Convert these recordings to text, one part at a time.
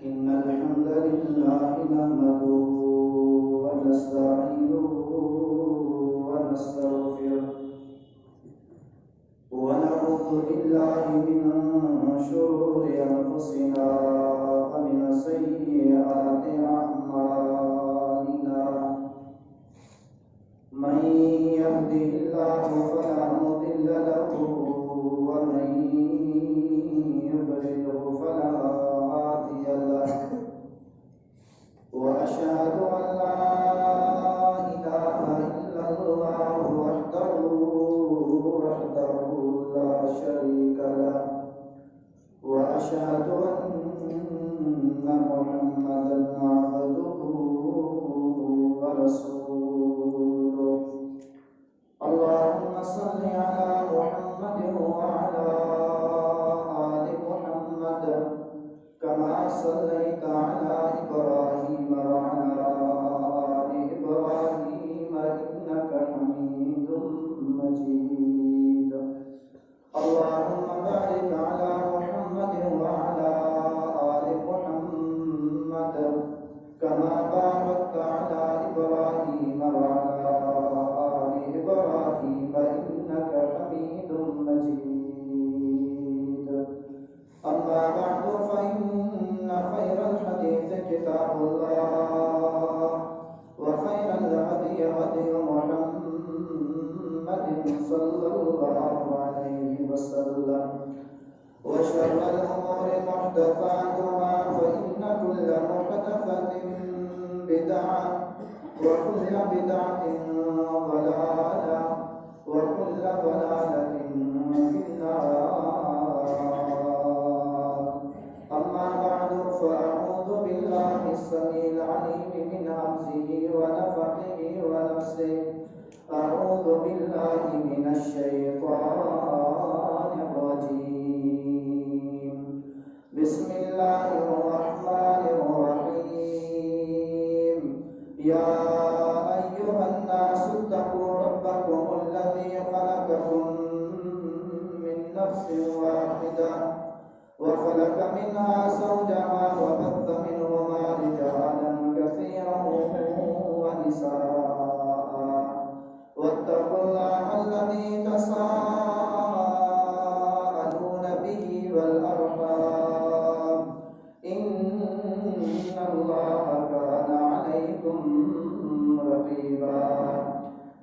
इन्नल हम्दलिल्लाहि नहमदुहु व नस्तईनुहु व नस्तगफिरुह व नऊज़ु बिल्लाहि मिन शुरूरि अनफुसिना व मिन सय्यिआति अअमालिना मन यहदिहिल्लाहु फला मुदिल्ल लहु व मन युद्लिलहु फला हादिय लहु व अशहदु अन ला इलाहा इल्लल्लाहु वहदहु ला शरीक लहु व अशहदु अन्ना मुहम्मदन अब्दुहु व रसूलुहु अल्लाहुम्मा सल्लि अला मुहम्मदिन व अला आलि मुहम्मद कमा सल्लैता अला इब्राहीम व अला आलि इब्राहीम इन्नका हमीदुम मजीद अल्लाहुम्मा बारिक अला मुहम्मदिन व अला आलि मुहम्मद कमा बारकता अला इब्राहीम व अला आलि इब्राहीम इन्नका हमीदुम मजीद अम्मा बअदु फइन्न खैरल हदीस किताबुल्लाह व खैरल हदी हदी मुहम्मदिन सल्लल्लाहु अलैहि वसल्लम व शर्रल उमूरि मुहदसातुहा फइन्न कुल्ल मुहदसतिन बिदअह व कुल्ल बिदअतिन ज़लालह व कुल्ल ज़लालतिन फिन्नार अम्मा बअदु फ़अऊज़ु बिल्लाहि अस्समीइल अलीम मिन हम्ज़िहि व नफ़ख़िहि व नफ़्सिहि अऊज़ु बिल्लाहि मिनश शैतानिर रजीम बिस्मिल्लाहिर रहमानिर रहीम या अय्युहन नासु इत्तक़ू रब्बकुमुल्लज़ी ख़लक़कुम मिन नफ़्सिन वाहिदा وخلق منها زوجها وبث منهما رجالا كثيرا ونساء واتقوا الله الذي تساءلون به والأرحام إن الله كان عليكم رقيبا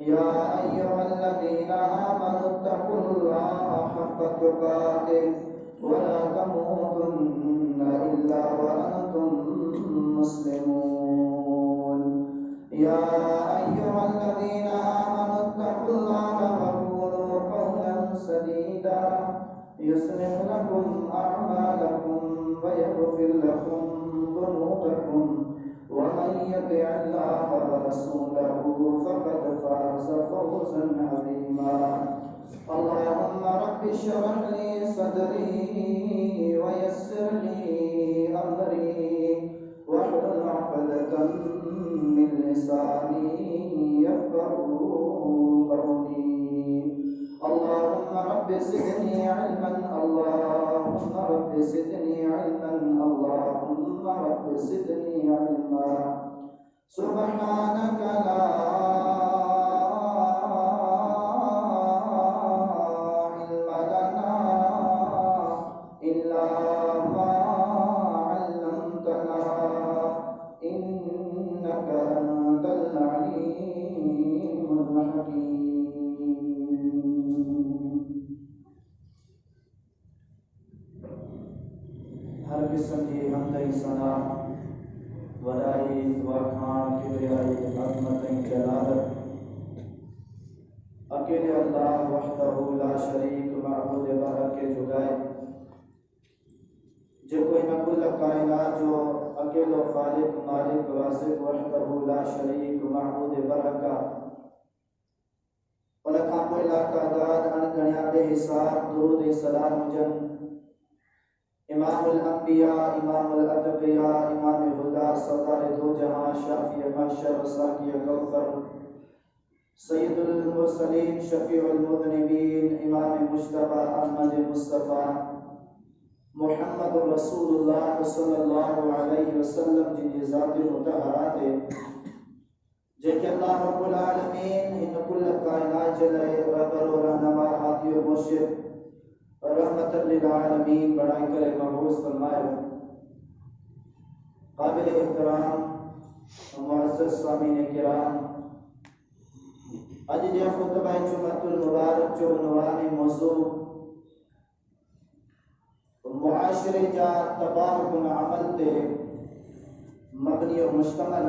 يا أيها الذين آمنوا اتقوا الله حق تقاته ولا تموتن إلا وأنتم مسلمون يا أيها الذين آمنوا اتقوا الله وقولوا قولا سديدا يصلح لكم أعمالكم ويغفر لكم ذنوبكم ومن يطع الله ورسوله فقد فاز فوزا عظيما اللهم رب اشرح لي صدري ويسر لي أمري واحلل عقدة من لساني يفقهوا قولي اللهم رب زدني علما اللهم رب زدني علما اللهم رب زدني علما سبحانك لا हर किस्म की हमदई सना वराई वखान किबरियाई अज़मत जलालत अकेले अल्लाह वहदहु ला शरीक मअबूद बहक के जुदाई जो कोई न कुल कायनात जो अकेलो खालिक मालिक राज़िक वहदहु ला शरीक मअबूद बहक उनका कोई ला तादाद अनगणिया बेहिसाब दुरूद सलाम हुजन इमामुल अंबिया इमामुल अतकिया इमाम हुदा सरदार दो जहां शाफी महशर साकी कौसर सैयदुल मुरसलीन शफीउल मुज़निबीन इमाम मुश्तबा अहमद मुस्तफ़ा मुहम्मद रसूलुल्लाह सल्लल्लाहु अलैहि वसल्लम जिन ज़ात मुतहरात जेके अल्लाह रब्बुल आलमीन इन कुल कायनात जले रबर और रहनुमा हादी और मुर्शिद रहमतल लिल आलमीन बनाई करे मबूस फरमाए काबिल एहतराम मुअज़्ज़ज़ सामीन किराम आज जे खुतबा जुमअतुल मुबारक जो उन्वान मौजू मुआशरे जा तबाहुकुन अमल ते मबनी और मुश्तमल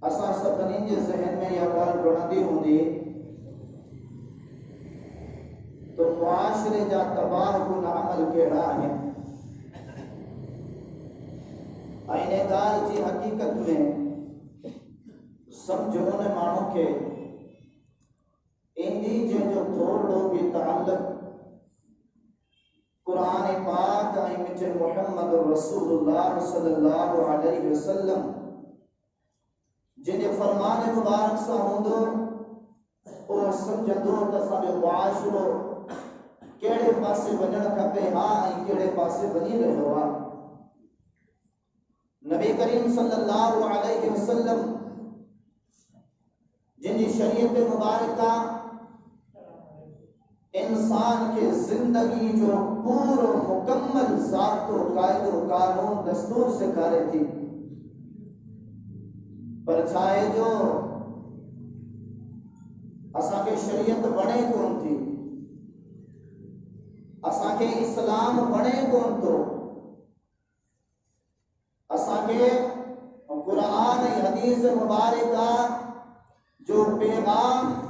असा सभिनी जे ज़हन में यह ॻाल्हि रुढ़ंदी हूंदी तो मुआशरे जा तबाहुकुन अमल कहिड़ा आहिनि इन ॻाल्हि जी हक़ीक़त में सम्झो उन माण्हू खे ईंदी जंहिंजो थोरो बि ताल्लुक़ कुरान पाक ऐं मुंहिंजे मुहम्मद रसूलुल्लाह सल्लल्लाहु अलैहि वसल्लम जिन फरमान मुबारक सां हूंदो उहो सम्झंदो त असांजो मुआशिरो कहिड़े पासे वञणु खपे हा ऐं कहिड़े पासे वञी रहियो आहे नबी करीम सल्लल्लाहु अलैहि वसल्लम जिन जी शरीयत मुबारक इंसान के जिंदगी जो पूरो मुकम्मल ज़ाब्तो कायदो कानून दस्तूर सिखारे थी पर छाए जो असांखे शरीयत वणे कोन थी असांखे इस्लाम वणे कोन थो असांखे कुरान ऐं हदीस मुबारक जो पैगाम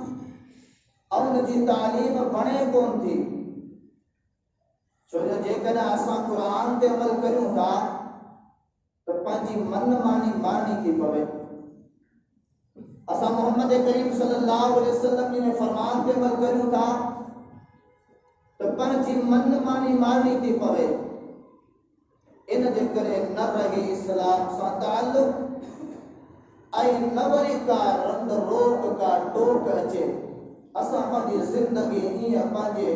उन जी तालीम वणे कोन थी छो जो जेकॾहिं असां कुरान ते अमल करियूं था त पंहिंजी मन मानी थी पवे असां मोहम्मद करीम सल्लल्लाहु अलैहि वसल्लम जे फरमान ते अमल करियूं था त पंहिंजी मन मानी थी पवे इन जे करे न रहे इस्लाम सां ताल्लुक़ ऐं न वरी का रंग रोक का टोक अचे असां पंहिंजी ज़िंदगी हीअं पंहिंजे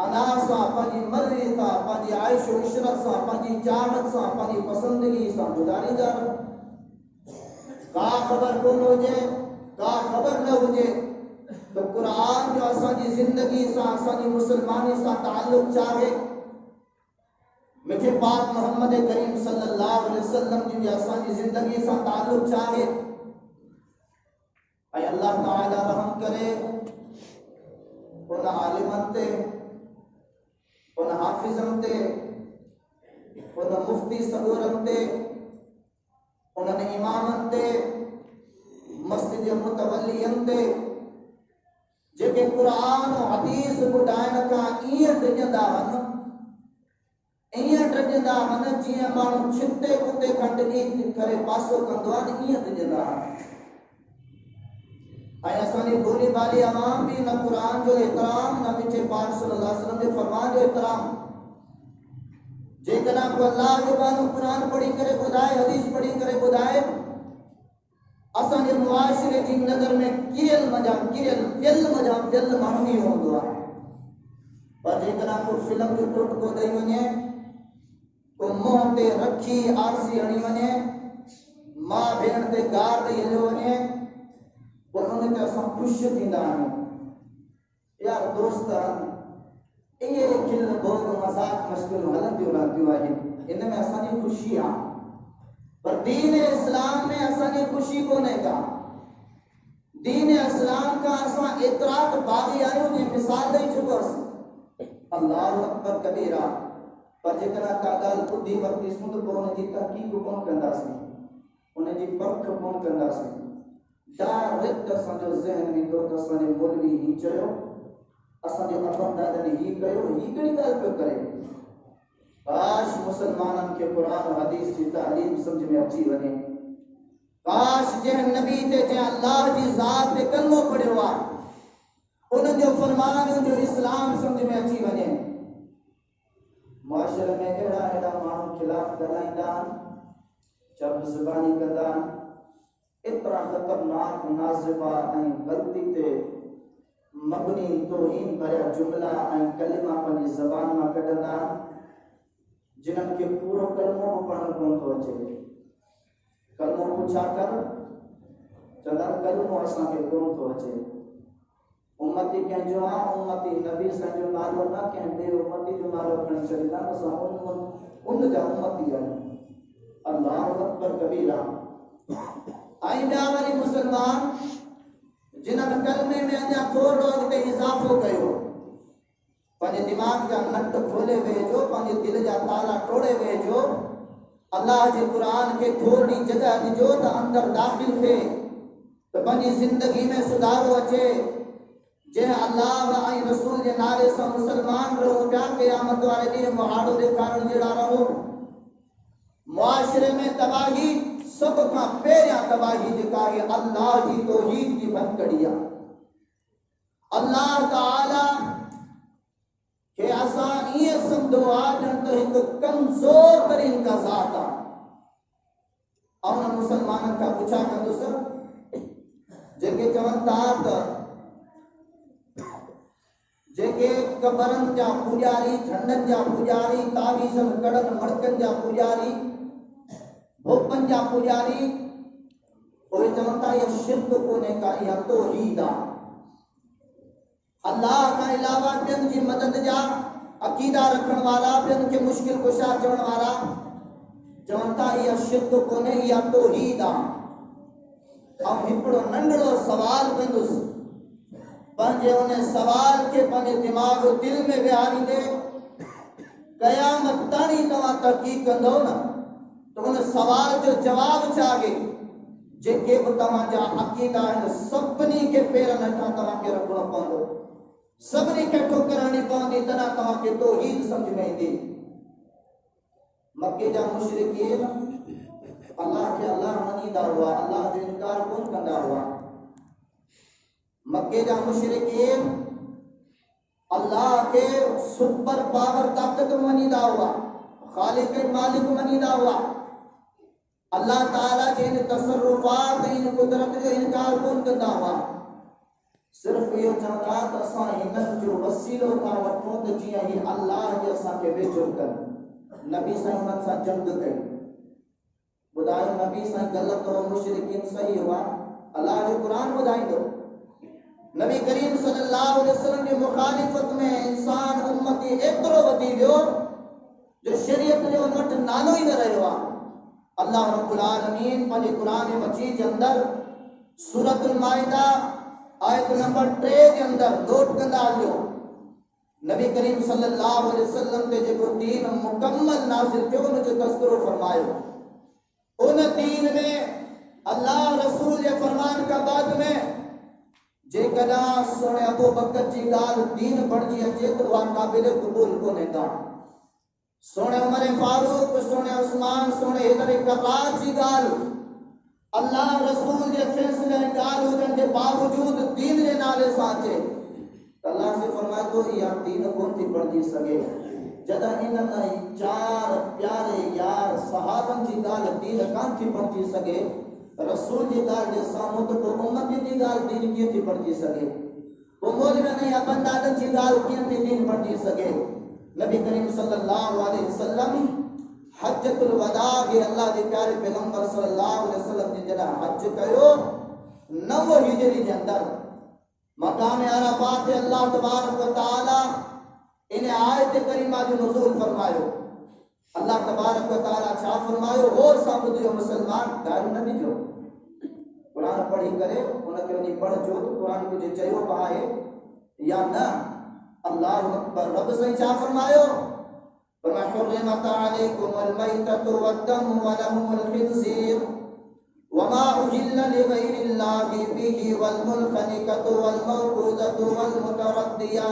अना सां पंहिंजी मर्ज़ी सां पंहिंजी आइश ओ इशरत सां पंहिंजी चाहत सां पंहिंजी पसंदगी सां गुज़ारींदा का ख़बर कोन हुजे का ख़बर न हुजे तो कुरान जो असांजी ज़िंदगी सां असांजी मुसलमानी सां ताल्लुक़ छा आहे मिठे पाक मोहम्मद करीम सल्लल्लाहु अलैहि वसल्लम जी असांजी ज़िंदगी सां ताल्लुक़ छा आहे ऐं अल्लाह ताला रहम करे उन आलिमन ते उन हाफिज़न ते उन मुफ्ती सगोरन ते उन इमामन ते मस्जिद मुतवल्लियन ते जेके कुरान और हदीस ॿुधाइण खां ईअं ड्रिजंदा आहिनि जीअं माण्हू छिते कुते खंडनी करे पासो कंदो आहे ईअं ड्रिजंदा आहिनि ऐं असांजी भोली भाली अवाम भी न कुरान जो एहतराम न मिठे पाक सल्लल्लाहु अलैहि वसल्लम जे फरमान जो एहतराम जेकॾहिं को अल्लाह जो कानून कुरान पढ़ी करे ॿुधाए हदीस पढ़ी करे ॿुधाए असांजे मुआशिरे जी नज़र में किरियल फियल माण्हू ई हूंदो आहे पर जेकॾहिं को फिल्म जो टुटको ॾेई वञे को मुंहं ते रखी आरसी हणी वञे मां भेण ते गार ॾेई हलियो वञे उन्होंने ते असां ख़ुशि थींदा आहियूं यार दोस्त इहे खिल भोग मज़ाक मश्किल हलंदियूं रहंदियूं आहिनि इन में असांजी ख़ुशी आहे पर दीन इस्लाम में असांजी ख़ुशी कोन्हे का दीन इस्लाम का असां एतिरा बाग़ी आहियूं जी मिसाल ॾेई चुकोसि अल्लाहु अकबर कबीरा पर जेकॾहिं का ॻाल्हि ॿुधी वरितीसूं त पोइ उनजी तहक़ीक़ कोन कंदासीं उनजी परख कोन कंदासीं डायरेक्ट असांजो ज़हन ईंदो त असांजे मौलवी ही चयो असांजे अबनि दादनि ही कयो ही कहिड़ी ॻाल्हि पियो करे काश मुसलमाननि खे क़ुरान और हदीस जी तालीम समझ में अची वञे काश जंहिं नबी ते जंहिं अल्लाह जी ज़ात ते कलमो पढ़ियो आहे उन जो फरमान जो इस्लाम समझ में अची वञे मुआशरे में अहिड़ा माण्हू खिलाफ़ ॻाल्हाईंदा आहिनि चब ज़ुबानी कंदा आहिनि इतना खतरनाक नाज़िबा ऐं ग़लती ते मबनी तौहीन भरिया जुमला ऐं कलिमा पंहिंजी ज़बान मां कढंदा जिन्हनि खे पूरो कलमो बि पढ़णु कोन थो अचे। कलमो पुछा कर चवंदा कलमो असांखे कोन थो अचे। उम्मती कंहिंजो आहे, उम्मती नबी जो नालो न कंहिं ॿिए उम्मती जो नालो खणी छॾींदा, असां उन जा उम्मती आहियूं। अल्लाहु अकबर कबीरा। ऐं ॿिया वरी मुस्लमान जिन्हनि कलमे में अञा थोरो अॻिते इज़ाफ़ो कयो, पंहिंजे दिमाग़ जा नट खोले वेझो, पंहिंजे दिल जा ताला टोड़े वेझो, अल्लाह जे क़ुरान खे थोरी जगह ॾिजो त अंदर दाख़िल थिए, त पंहिंजी ज़िंदगी में सुधारो अचे। जंहिं अल्लाह ऐं रसूल जे नाले सां मुसलमान रहो पिया, क़यामत वारे ॾींहुं मुहाड़ो ॾेखारण जहिड़ा रहो। मुआशिरे में तबाही सब खां पहिरियां तबाही जेका आहे अल्लाह जी तौहीद जी भनकड़ी आहे। अल्लाह ताला खे असां ईअं सम्झो आहे ॼण त हिकु कमज़ोर तरीन का ज़ात आहे। ऐं उन मुसलमाननि खां पुछा कंदुसि जेके चवनि था त जेके कबरनि जा पुॼारी, झंडनि जा पुॼारी, तावीज़नि कड़नि मड़कनि जा पुॼारी, भोपनि जा पुॼारी, उहे चवनि था इहा शिर्क कोन्हे का, इहा तौहीद आहे। अल्लाह खां अलावा ॿियनि जी मदद जा अक़ीदा रखण वारा, ॿियनि खे मुश्किल कुशा चवण वारा चवनि था इहा शिर्क कोन्हे, इहा तौहीद आहे। ऐं हिकिड़ो नंढड़ो सवाल कंदुसि, पंहिंजे उन सवाल खे पंहिंजे दिमाग़ दिल में विहारींदे क़यामत ताईं तव्हां तहक़ीक़ कंदो न तो उन सवाल जो जवाब छा आहे। जेके बि तव्हांजा अक़ीदा आहिनि सभिनी खे पेरनि हेठां तव्हांखे रखणो पवंदो, सभिनी खे ठोकराइणी पवंदी, तॾहिं तव्हांखे तौहीद सम्झ में ईंदी। मके जा मुशरिकीन अल्लाह खे अल्लाह मञींदा हुआ, अल्लाह जो इनकार कोन कंदा हुआ। मक्के जा मुशरिकीन अल्लाह के सुपर पावर ताकत मनीदा हुआ, खालिक मालिक मनीदा हुआ। अल्लाह ताला के इन तसर्रुफात इन कुदरत जो इनकार कोन कंदा हुआ। सिर्फ इहो चवंदा त असां हिननि जो वसीलो था वठूं त जीअं ही अल्लाह जे असांखे वेझो कनि। नबी सां हुननि सां जंग कई, ॿुधायो नबी सां ग़लति हो, मुशरिकीन सही हुआ, अल्लाह जो क़ुरान ॿुधाईंदो। नबी करीम सल्लल्लाहु अलैहि वसल्लम जी मुखालिफत में इंसान उम्मती एतिरो वधी वियो जो शरीयत जो उन वटि नालो ई न रहियो आहे। अल्लाह रब्बुल आलमीन पंहिंजे क़ुरान मजीद जे अंदर सूरतुल माइदा आयत नंबर 3 जे अंदर नोट कंदा हलियो, नबी करीम सल्लल्लाहु अलैहि वसल्लम ते जेको दीन मुकम्मल नाज़िल थियो उन जो तज़किरो फरमायो। उन दीन में अल्लाह रसूल जे फरमान का बाद में जेकॾहिं सोने अबू बकर जी ॻाल्हि दीन बणिजी अचे त उहा क़ाबिल क़बूल कोन्हे का। सोने उमर फारूक, सोने उस्मान, सोने हैदर कर्रार जी ॻाल्हि अल्लाह रसूल जे फ़ैसिले जी ॻाल्हि हुजण जे बावजूद दीन जे नाले सां अचे त अल्लाह से फरमाए थो इहा दीन कोन थी बणिजी सघे। जॾहिं इन्हनि 4 प्यारे यार सहाबनि जी ॻाल्हि दीन कान थी बणिजी सघे, रसूल जी ॻाल्हि जे साम्हूं त पोइ उम्मत जी ॻाल्हि दीन कीअं थी बणिजी सघे। पोइ मौलवियुनि या बंदादनि जी ॻाल्हि कीअं थी दीन बणिजी सघे। नबी करीम सल्लल्लाहु अलैहि वसल्लम हज्जतुल वदा के अल्लाह जे प्यारे पैगंबर सल्लल्लाहु अलैहि वसल्लम ने जॾहिं हज कयो 9 हिजरी जे अंदर मकाम अराफात ते अल्लाह तबारक व तआला इन आयत करीमा जो नुज़ूल फरमायो। अल्लाह तबारक व तआला छा फरमायो, और सां ॿुधियो मुसलमान ॻाल्हि न ॾिजो, क़ुरान पढ़ी करे उनखे वञी पढ़जो त क़ुरान कुझु चयो बि आहे या न। अल्लाहु अकबर। रब साईं छा फरमायो, फरमाया हुर्रिमत अलैकुमुल मैततु वद्दमु व लहमुल खिंज़ीर वमा उहिल्ल लिगैरिल्लाहि बिहि वल मुनखनिकतु वल मौकूदतु वल मुतरद्दिया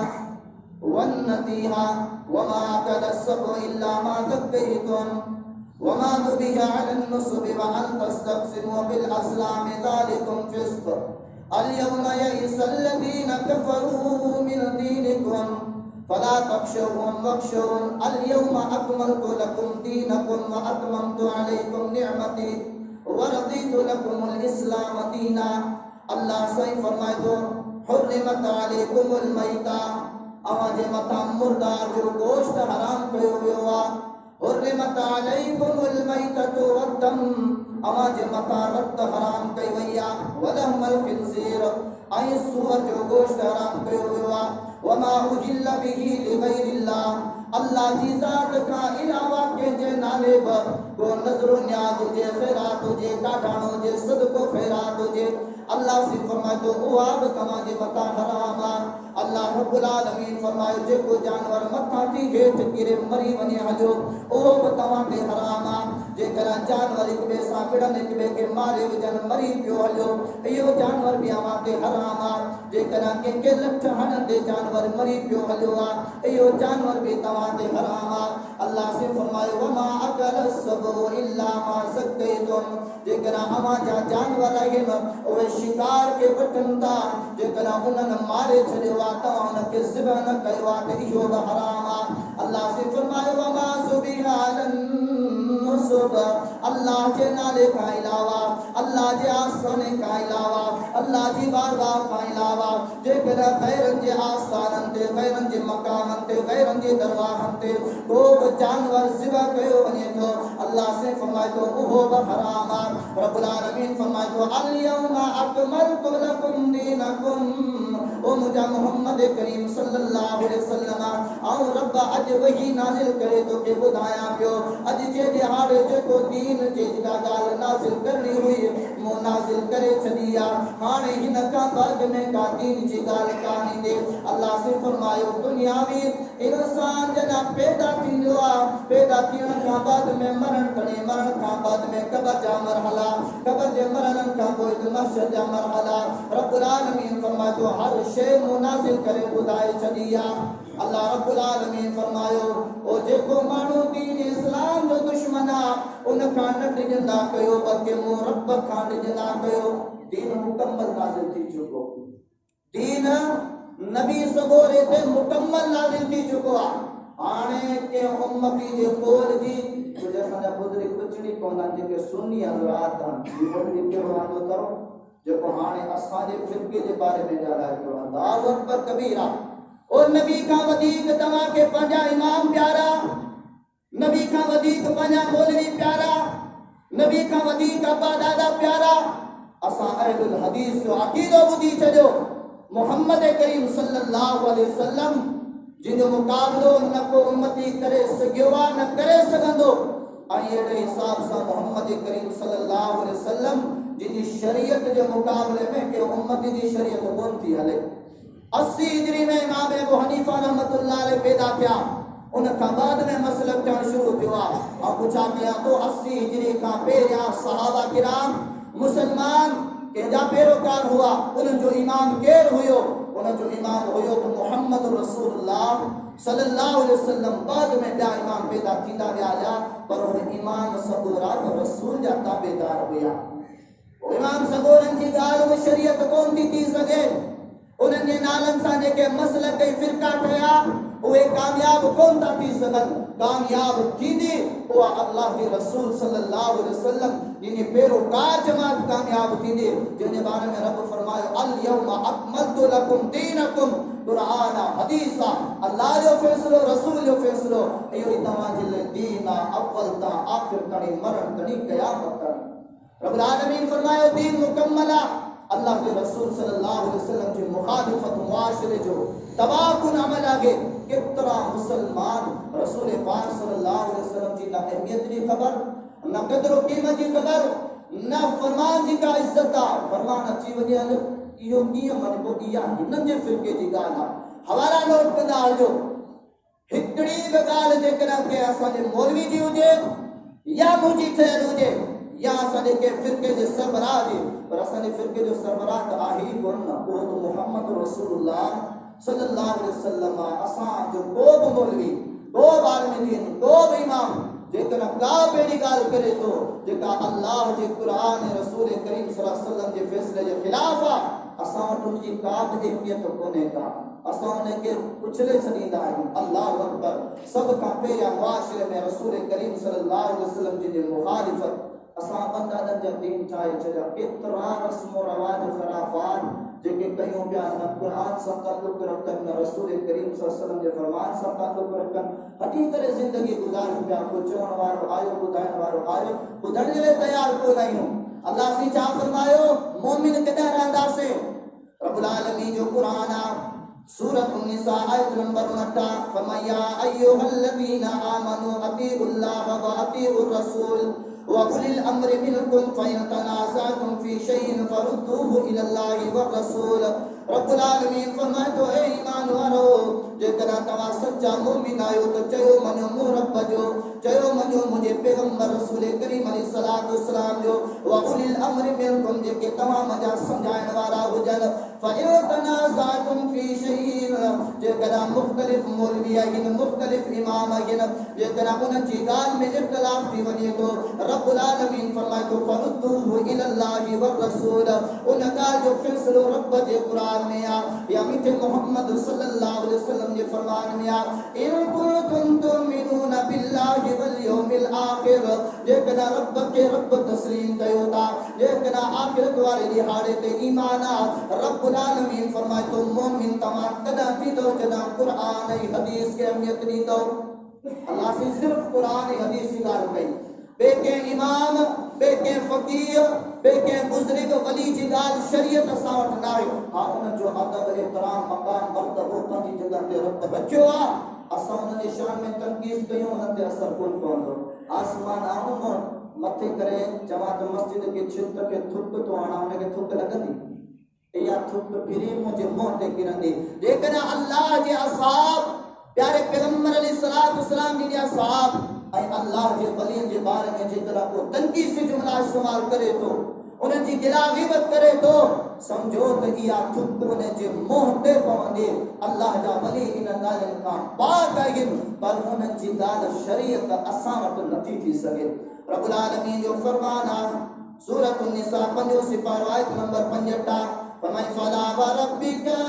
वन नतीहा वमा अकल सबु इल्ला मा ज़क्कैतुम वमा नुबिहा अलन नुस्बि व अन तस्तक़सिमु बिल अस्लाम ज़ालिकुम फिस्क़ اليوم يئس الذين كفروا من دينكم فلا تخشوهم واخشون اليوم أكملت لكم دينكم وأتممت عليكم نعمتي ورضيت لكم الإسلام دينا। अल्लाह साईं फरमाए थो हुर्रिमत अलैकुमुल मैता अवाजे मथा मुर्दार जो गोश्त हराम कयो वियो आहे। हुर्रिमत अलैकुमुल मैततु वद्दम अवाजे मथा रत हराम कई वई आहे। वलहमुल खिंज़ीर ऐं सूअर जो गोश्त हराम कयो वियो आहे। वमा उहिल्ल बिही लिगैरिल्लाह अल्लाह जी ज़ात खां इलावा कंहिंजे नाले बि को नज़रो न्याज़ हुजे, ख़ैरात हुजे, काढाणो हुजे, सदको ख़ैरात हुजे, अल्लाह से फरमाए तो उहा बि तव्हांजे मथां हराम आहे। अल्लाह रब्बुल आलमीन फरमायो जेको जानवर मथां थी हेठि किरे मरी वञे हलियो उहो बि तव्हां ते हराम आहे। जेकर जानवर हिक ॿिए सां विढ़नि हिक ॿिए खे मारे विझनि मरी पियो हलियो इहो जानवर बि अव्हां ते हराम आहे। जेकर कंहिंखे लठ हणंदे जानवर मरी पियो हलियो आहे इहो जानवर बि तव्हां ते हराम आहे। अल्लाह से फरमायो वमा अकल सबउ इल्ला मा ज़क्कैतुम जेकर अव्हां जा जानवर आहिनि उहे शिकार खे वठनि था जेकर उन्हनि मारे छॾियो आहे तव्हां उनखे ज़िबह न कयो आहे त इहो बि हराम आहे। अल्लाह से फरमायो वमा ज़ुबिहा अलन नुसब अल्लाह जे नाले खां अलावा अल्लाह जे आस्थाने खां अलावा अल्लाह जी बारगाह खां अलावा जेकर गैरनि जे आस्थाननि ते गैरनि जे मकामनि ते गैरनि जे दरबारनि ते को बि जानवर ज़िबह कयो वञे थो अल्लाह से फरमाए थो उहो बि हराम आहे। रब्बुल आलमीन फरमाए थो अल यौमा अकमलतु लकुम दीनकुम ओ मुंहिंजा मोहम्मद करीम सल्लल्लाहु अलैहि वसल्लम ऐं रब अॼु वही नाज़िल करे तोखे ॿुधायां पियो अॼु जे ॾिहाड़े जेको दीन जे जेका ॻाल्हि नाज़िल करणी हुई मूं नाज़िल करे छॾी आहे। हाणे हिन खां बाद में का दीन जी ॻाल्हि कान ईंदी। अल्लाह से फरमायो दुनियावी इंसान जना पैदा थींदो आहे पैदा थियण खां बाद में मरण खां बाद में क़ब्र जा मरहला क़ब्र जे मरण खां पोइ महशर जा मरहला रब्बुल आलमीन फरमाए थो हर शइ मूं नाज़िल करे ॿुधाए छॾी आहे। अल्लाह रब्बुल आलमीन फरमायो ओ जेको माण्हू दीन इस्लाम जो दुश्मन आहे उन खां न डिॼंदा कयो बल्कि मूं रब खां डिॼंदा कयो। दीन मुकम्मल नाज़िल थी चुको दीन नबी सगोरे ते मुकम्मल नाज़िल थी चुको आहे। हाणे के उम्मती जे कोल जी कुझु असांजा बुज़ुर्ग कुचड़ी पवंदा जेके सुन्नी हज़रात आहिनि कहिड़ो वांदो अथव जेको हाणे असांजे फिरके जे बारे में ॻाल्हाए पियो अल्लाहु अकबर कबीरा ओ नबी खां वधीक तव्हांखे पंहिंजा इमाम प्यारा नबी खां वधीक पंहिंजा मौलवी प्यारा नबी खां वधीक अब्बा दादा प्यारा असां अहलुल हदीस जो अक़ीदो ॿुधी छॾियो मोहम्मद करीम सल्लल्लाहु अलैहि वसल्लम जिन मुक़ाबलो न को उम्मती करे सघियो आहे न करे सघंदो ऐं अहिड़े हिसाब सां मोहम्मद करीम सल्लल्लाहु अलैहि वसल्लम जिन शरीयत जे मुक़ाबले में के उम्मती जी शरीयत कोन थी हले। 80 हिजरी में इमाम अबू हनीफा रहमतुल्लाह अलैह पैदा थिया उन खां बाद में मसलक थियणु शुरू थियो आहे ऐं पुछा कया तो 80 हिजरी खां पहिरियां सहाबा किराम मुसलमान कंहिंजा पैरोकार हुआ उन्हनि जो इमाम केरु हुयो उन जो इमाम हुयो तो मोहम्मद रसूलुल्लाह सल्लल्लाहु अलैहि वसल्लम। बाद में ॿिया इमाम पैदा थींदा विया पर उहे इमाम सगोरा रसूल जा ताबेदार हुया। इमाम सगोरनि जी ॻाल्हि में शरीयत कोन थी सघे उन्हनि जे नालनि सां जेके मसलक ऐं फिरका ठहिया उहे कामयाब कोन था थी सघनि। कामयाब थींदी उहा अल्लाह जे रसूल सल्लल्लाहु अलैहि वसल्लम जिन पैरोकार जमात कामयाब थींदी जंहिंजे बारे में रब फरमायो अल यौमा अकमलतु लकुम दीनकुम कुरान हदीस अल्लाह जो फैसलो रसूल जो फैसलो इहो ई तव्हांजे लाइ दीन आहे अव्वल तां आख़िर ताईं मरण ताईं क़यामत ताईं। रब्बुल आलमीन फरमायो दीन मुकम्मल आहे। अल्लाह के रसूल सल्लल्लाहु अलैहि वसल्लम की मुखालिफत मुआशरे जो तबाकुन अमल आगे कितना मुसलमान रसूल पाक सल्लल्लाहु अलैहि वसल्लम की ना अहमियत की खबर ना कदर कीमत की खबर ना फरमान जी का इज्जत फरमान अची वजे इहो कीअं मनिबो इहा हिननि जे फिरके जी ॻाल्हि आहे। हवाला नोट कंदा हलिजो हिकिड़ी बि ॻाल्हि जेकॾहिं के असांजे मौलवी जी हुजे या मुंहिंजी ठहियल हुजे या असांजे के फिरके जे सरबराह जी पर असांजे फिरके जो सरबराह त आहे ई कोन उहो त मोहम्मद रसूलुल्लाह सल्लल्लाहु अलैहि वसल्लम असां जो को बि मौलवी को बि आलिम दीन को बि इमाम जेकर का बेड़ी ॻाल्हि करे थो जेका अल्लाह जे क़ुर रसूल करीम सल्लल्लाहु अलैहि वसल्लम जे फ़ैसिले जे ख़िलाफ़ आहे असां वटि उनजी का बि अहमियत कोन्हे का असां उनखे उछले छॾींदा आहियूं। अल्लाहु अकबर सभ खां पहिरियां मुआशिरे में रसूल करीम सल्लल्लाहु अलैहि वसल्लम जी मुखालिफत असां बंदादन जा दीन ठाहे छॾिया केतिरा रस्म रवाज ख़राफ़ात जेके कयूं पिया न क़ुरान सां ताल्लुक़ रखनि न रसूल करीम सल्लल्लाहु अलैहि वसल्लम जे फरमान सां ताल्लुक़ रखनि, हटी करे ज़िंदगी गुज़ारियूं पिया। को चवण वारो आयो, ॿुधाइण वारो आयो, ॿुधण जे लाइ तयार कोन आहियूं। अल्लाह से छा फरमायो, मोमिन कॾहिं रहंदासीं? रब्बुल आलमीन जो क़ुरान आहे, सूरत निसा आयत नंबर 59, फरमाया अय्युहल्लज़ीना आमनू अतीउल्लाह व अतीउर रसूल व उलिल अम्रि मिनकुम फ़इन तनाज़अतुम फ़ी शैइन फरुद्दूहु इलल्लाहि व रसूल। रब्बुल आलमीन फरमातो ए ईमान वारो, जेकॾहिं तव्हां सच्चा मोमिन आहियो त चयो मञो मूं रब जो, चयो मञो मुंहिंजे पैगंबर रसूल करीम अलैहिस्सलातु वस्सलाम जो, व उलिल अम्रि मिनकुम जेके तव्हां मजा सम्झाइण वारा हुजनि, फ़इन तनाज़अतुम फ़ी शैइन जेकॾहिं मुख़्तलिफ़ मौलवी आहिनि, मुख़्तलिफ़ इमाम आहिनि, जेकॾहिं उन्हनि जी ॻाल्हि में इख़्तिलाफ़ थी वञे थो, रब्बुल आलमीन फरमाए थो फरुद्दूहु इलल्लाहि व रसूल, उन ॻाल्हि जो फ़ैसिलो रब जे क़ुरान में आहे या मिठे मोहम्मद सल्लल्लाहु अलैहि वसल्लम जे फरमान में आहे। इन कुंतुम तुमिनूना बिल्लाहि वल यौमिल आखिर, जेकॾहिं रब खे रब तस्लीम कयो था, जेकॾहिं आखिरत वारे ॾिहाड़े ते ईमान आहे, रब्बुल आलमीन फरमाए थो मोमिन तव्हां तॾहिं थींदो जॾहिं क़ुरान ऐं हदीस खे अहमियत ॾींदो। अल्लाह से सिर्फ़ क़ुरान ऐं हदीस जी ॻाल्हि कई, ॿिए कंहिं इमाम, ॿिए कंहिं फ़क़ीह, ॿिए कंहिं बुज़ुर्ग वली जी ॻाल्हि शरीयत असां वटि न आहे। हा, उन्हनि जो अदब एतिराम मक़ाम मर्तबो पंहिंजी जॻह ते रब रखियो आहे, असां उन्हनि जे शान में तनक़ीद कयूं, उन्हनि ते असर कोन पवंदो। आसमान आऊं मथे करे चवां त मस्जिद के छित खे थुक तो हणां, हुनखे थुक लॻंदी? इहा थुक फिरी मुंहिंजे मुंहं ते किरंदी। जेकॾहिं अल्लाह जे असहाब, प्यारे पैगंबर अलैहिस्सलातु वस्सलाम जी असहाब ऐं अल्लाह जे वलियनि जे बारे में जेकॾहिं को तनक़ीसी जुमला इस्तेमाल करे थो, उन्हनि जी गिला ग़ीबत करे थो, समझो त इहा थुक उन जे मुंहं ते पवंदी। अल्लाह जा वली इन ॻाल्हियुनि खां पाक आहिनि, पर उन्हनि जी ॻाल्हि शरीयत असां वटि नथी थी सघे। रब्बुल आलमीन जो फरमान आहे, सूरत निसा 5 सिपारो आयत नंबर 65, फरमाए फला व रब्बिका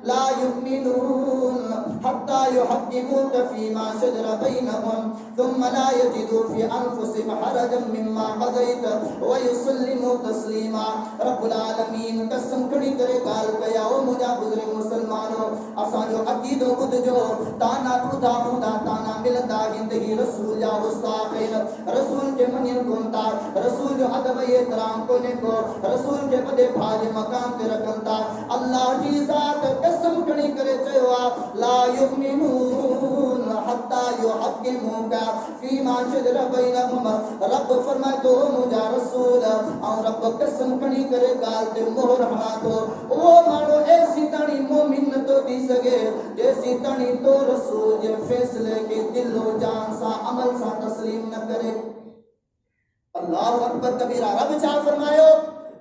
ला युमिनून हत्ता युहक्किमूक फीमा शजरा बैनहुम थुम्मा ला यजिदू फी अनफुसिहिम हरजम मिम्मा क़ज़ैत व युसल्लिमू तस्लीमा। रब्बुल आलमीन कसम खणी करे ॻाल्हि कया, ओ मुंहिंजा बुज़ुर्ग मुसलमानो, असांजो अक़ीदो ॿुधजो, ताना ॿुधा हूंदा, ताना मिलंदा हिंदगी रसूल जा गुस्ताख़ आहिनि, रसूल खे मञनि कोन था, रसूल जो अदब एतिराम कोन्हे को, रसूल खे वॾे भाउ जे मक़ाम ते रखनि था। अल्लाह जी ज़ात कसम खणी करे चयो आहे, ला युमिनून हत्ता युहक्किमूका फीमा शजरा बैनहुम। रब फरमाए थो मुंहिंजा रसूल, ऐं रब कसम खणी करे ॻाल्हि ते मोहर हणा थो, उहो माण्हू ऐसी ताणी मोमिन नथो थी सघे जेसी ताणी तो रसूल जे फ़ैसिले खे दिलो जान सां अमल सां तस्लीम न करे। अल्लाहु अकबर कबीरा। रब छा फरमायो,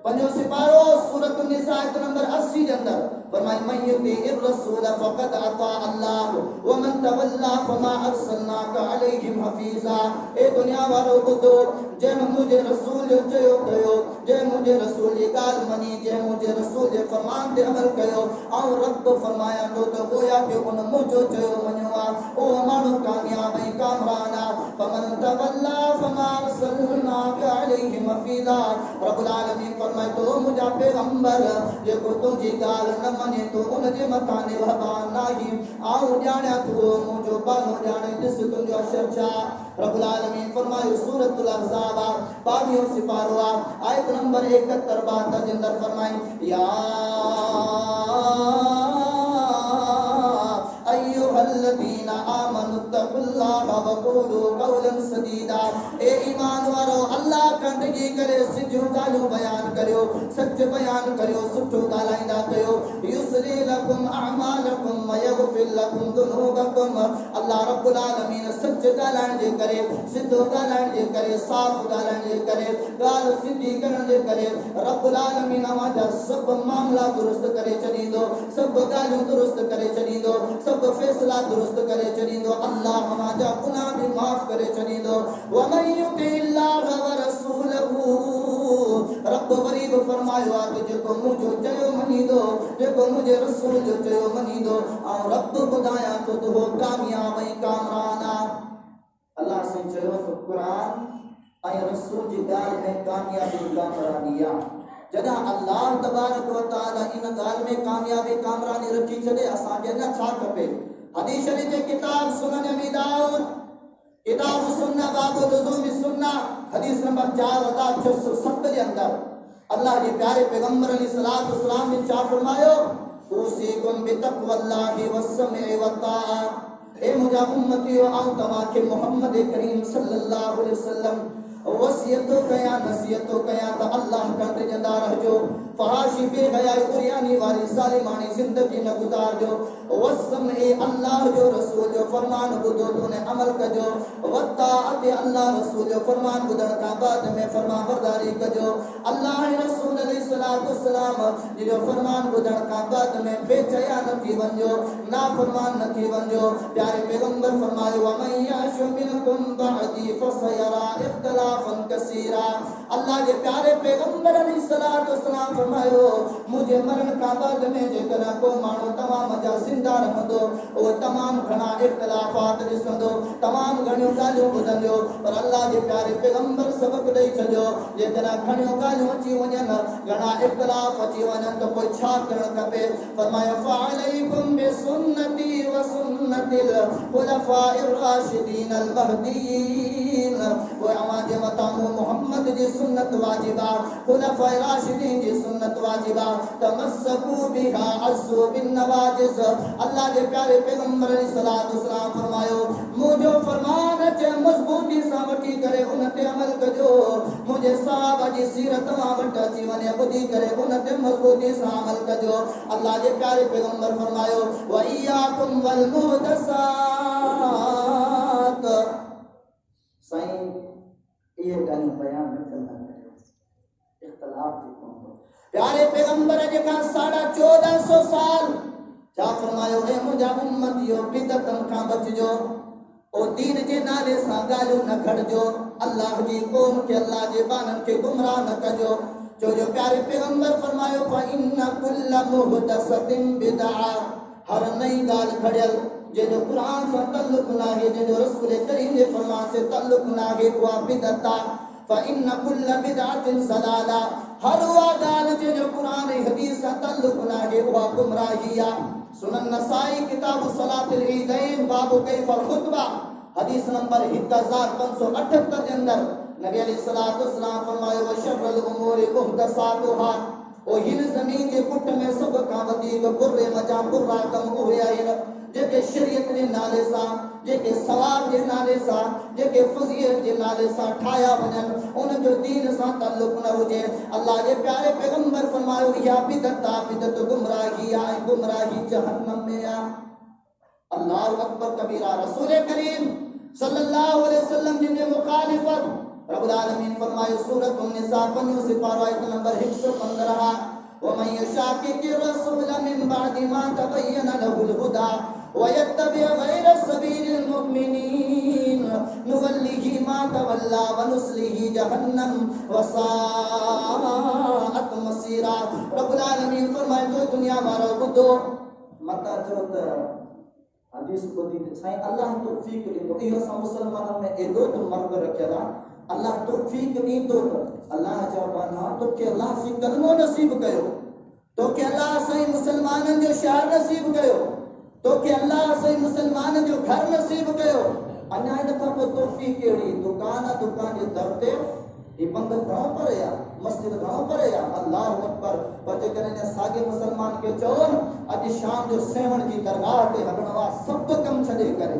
5 सिपारो सूरत निसा आयत नंबर 80 के अंदर फरमाया मन युतीइर रसूल फक़द अता अल्लाह व मन तवल्ला फमा अरसलनाका अलैहिम हफीजा। ए दुनिया वारो ॿुधो, जंहिं मुंहिंजे रसूल जो चयो कयो, जंहिं मुंहिंजे रसूल जी ॻाल्हि मञी, जंहिं मुंहिंजे रसूल जे फरमान ते अमल कयो, ऐं रब फरमाया थो त गोया कि उन मुंहिंजो चयो मञियो आहे, उहो माण्हू कामयाब ऐं कामरान आहे। फमन तवल्ला फमा अरसलनाका अलैहिम हफीजा। रब्बुल आलमीन फरमाए थो मुंहिंजा पैगंबर जेको तुंहिंजी ॻाल्हि न मञे थो उनजे मथां निगहबान नाही, आऊं ॼाणियां थो मुंहिंजो बानो ॼाणे, ॾिस तुंहिंजो असर छा। रब्बुल आलमीन फरमायो सूरतुल अहज़ाब 22 सिपारो आयत नंबर 71-72 के अंदर फरमाई या अय्युहल्लज़ीना आमनु तक़ुल्लाहा व क़ूलू क़ौलन सदीदा। ए ईमान वारो, अल्लाह कंदगी करे सिधियूं ॻाल्हियूं बयान करियो, सच बयान करियो, सुठो ॻाल्हाईंदा कयो। युस्लि लकुम अअमालकुम व यग़फिर लकुम दुनूबकुम। अल्लाह रब्बुल आलमीन सच ॻाल्हाइण जे करे, सिधो ॻाल्हाइण जे करे, साफ़ ॻाल्हाइण जे करे, ॻाल्हि सिधी करण जे करे रब्बुल आलमीन अवांजा सभु मामला दुरुस्त करे छॾींदो, सभु ॻाल्हियूं दुरुस्त करे छॾींदो, सभु फ़ैसिला दुरुस्त करे छॾींदो। अल्लाह अवांजा गुनाह बि माफ़ करे छॾींदो। वमन युतिइल्लाह व रसूलहू। रब वरी बि फरमायो आहे त जेको मुंहिंजो चयो मञींदो, जेको मुंहिंजे रसूल जो चयो मञींदो, ऐं रब ॿुधायां थो त उहो कामयाब ऐं कामरान आहे। अल्लाह से चयो त क़ुरान ऐं रसूल जी ॻाल्हि में कामयाबी कामरानी आहे। जदा अल्लाह तबारक व तआला इन गाल में कामयाबी कामरानी रखी छे असा के न छा खपे। हदीस शरीफ के किताब सुनन अबी दाऊद किताब सुन्ना बाब लुज़ूम सुन्ना हदीस नंबर 4670 के अंदर अल्लाह के प्यारे पैगंबर अलैहिस्सलातु वस्सलाम ने क्या फरमायो, उसीकुम बितक़वल्लाहि वस्समइ वत्ताआ। ए मुझा उम्मतियो आऊं तमा के मोहम्मद करीम सल्लल्लाहु अलैहि वसल्लम वसियतो कया नसीहतो कया त अल्लाह का तजदा रहजो, फहाशी बेहयाई कुरियानी वाली सालिमानी जिंदगी न गुजारजो, वस्सम ए अल्लाह जो रसूल जो फरमान बुधो तूने अमल कजो, वत्ताअत अल्लाह रसूल जो फरमान बुधण का बाद में फरमाबरदारी कजो। अल्लाह रसूल अलैहिस्सलातु वस्सलाम जो फरमान बुधण का बाद में बेचया न थी वंजो, ना फरमान न थी वंजो। प्यारे पैगंबर फरमायो व मन यअशु मिनकुम बअदी फसयरा इख्तिलाफन कसीरा। अल्लाह के प्यारे पैगंबर अलैहिस्सलातु वस्सलाम फरमायो मुझे मरण का बाद में जेकरा को मानो तमाम जा जिंदा रहंदो ओ तमाम घणा इख्तिलाफात दिसंदो, तमाम घणियों गालियों ॿुधंदो, पर अल्लाह के प्यारे पैगंबर सबक ॾेई छॾियो जेकरा घणियों गालियों अची वञनि घणा इख्तिलाफ अची वञनि त पोइ छा करणु खपे। फरमायो फअलैकुम बिसुन्नती व सुन्नतिल खुलफाइर राशिदीन अल महदीन। वो अवाजे मतामो मोहम्मद जी सुन्नत वाजिबा, खुलफाए राशिदीन जी सुन्नत वाजिबा, तमस्सकू बिहा अज़्ज़ु बिन नवाजिज़। अल्लाह के प्यारे पैगंबर अलैहिस्सलातु वस्सलाम फरमायो मुझो फरमान चे मजबूती सां वठी करे उन ते अमल कजो, मुझे साहब जी सीरत मां वट अची वने ॿुधी करे उन ते मजबूती सां अमल कजो। अल्लाह के प्यारे पैगंबर फरमायो व इयाकुम वल मुहदसात। साईं ये गाली बयान न करना करे इख्तिलाफ जी को प्यारे पैगंबर जेका 1450 साल छा फरमायो ए मुंहिंजा उम्मतियो बिदतन खां बचजो, ओ दीन जे नाले सां ॻाल्हियूं न घड़जो, अल्लाह जी कौम के अल्लाह जे बानन के गुमराह न कजो। जो प्यारे पैगंबर फरमायो फ इन कुल्ल मुहदसतिन बिदअ। हर नई ॻाल्हि घड़ियल जो कुरान से तल्लुक नाहे, जो रसूल करीम के फरमान से तल्लुक नाहे उहा बिदअत आहे। फ़इन कुल्ल बिदअतिन ज़लाला। हर उहा ॻाल्हि जो कुरान हदीस से तल्लुक नाहे उहा गुमराही आहे। सुनन नसाई किताब सलातिल ईदैन बाब कैफल खुतबा हदीस नंबर 1578 के अंदर नबी अलैहिस्सलातु वस्सलाम फरमायो व शर्रुल उमूरि मुहदसातुहा। ओ हिन जमीन के पुट में सब का वधीक बुरे मजा बुरा कम उहे आहिनि जेके शरीयत जे नाले सां, जेके सवाब जे नाले सां, जेके फज़ीलत जे नाले सां ठाया वञनि, उन जो दीन सां ताल्लुक न हुजे। अल्लाह जे प्यारे पैगंबर फरमायो इहा बिदअत आहे, बिदअत गुमराही आहे, गुमराही जहन्नम में आहे। अल्लाहु अकबर कबीरा। रसूल करीम सल्लल्लाहु अलैहि वसल्लम जिन मुखालिफत रब्बुल आलमीन फरमायो सूरत निसा 5 सिपारा आयत नंबर 115 व मन यशाकिर रसूल मिन बादि मा तबय्यन लहुल हुदा व यत्तबि गैर सबीलिल मुमिनीन नुवल्लिहि मा तवल्ला व नुस्लिहि जहन्नम व साअत मसीरा। रब्बुल आलमीन फरमाए तो दुनिया वारो बुधो मता जो त हदीस ॿुधी साईं अल्लाह तौफीक ॾींदो। इहो असां मुसलमाननि में एॾो त मर्द रखियल आहे, अल्लाह तौफीक ॾींदो त अल्लाह चवंदा तोखे अल्लाह सी कलमो नसीब कयो, तोखे अल्लाह सही मुसलमाननि जो शहर नसीब कयो, तोखे अल्लाह सही मुसलमाननि जो घर नसीब कयो। अञा इन खां पोइ तौफीक कहिड़ी? दुकान आहे, दुकान जे दर ते ही पंध घणो परे आहे, मस्जिद घणो परे आहे। अल्लाह अकबर। पर जेकॾहिं साॻे मुसलमान खे चवनि अॼु शाम जो सेवण जी दरगाह ते हलणो आहे, सभु कमु छॾे करे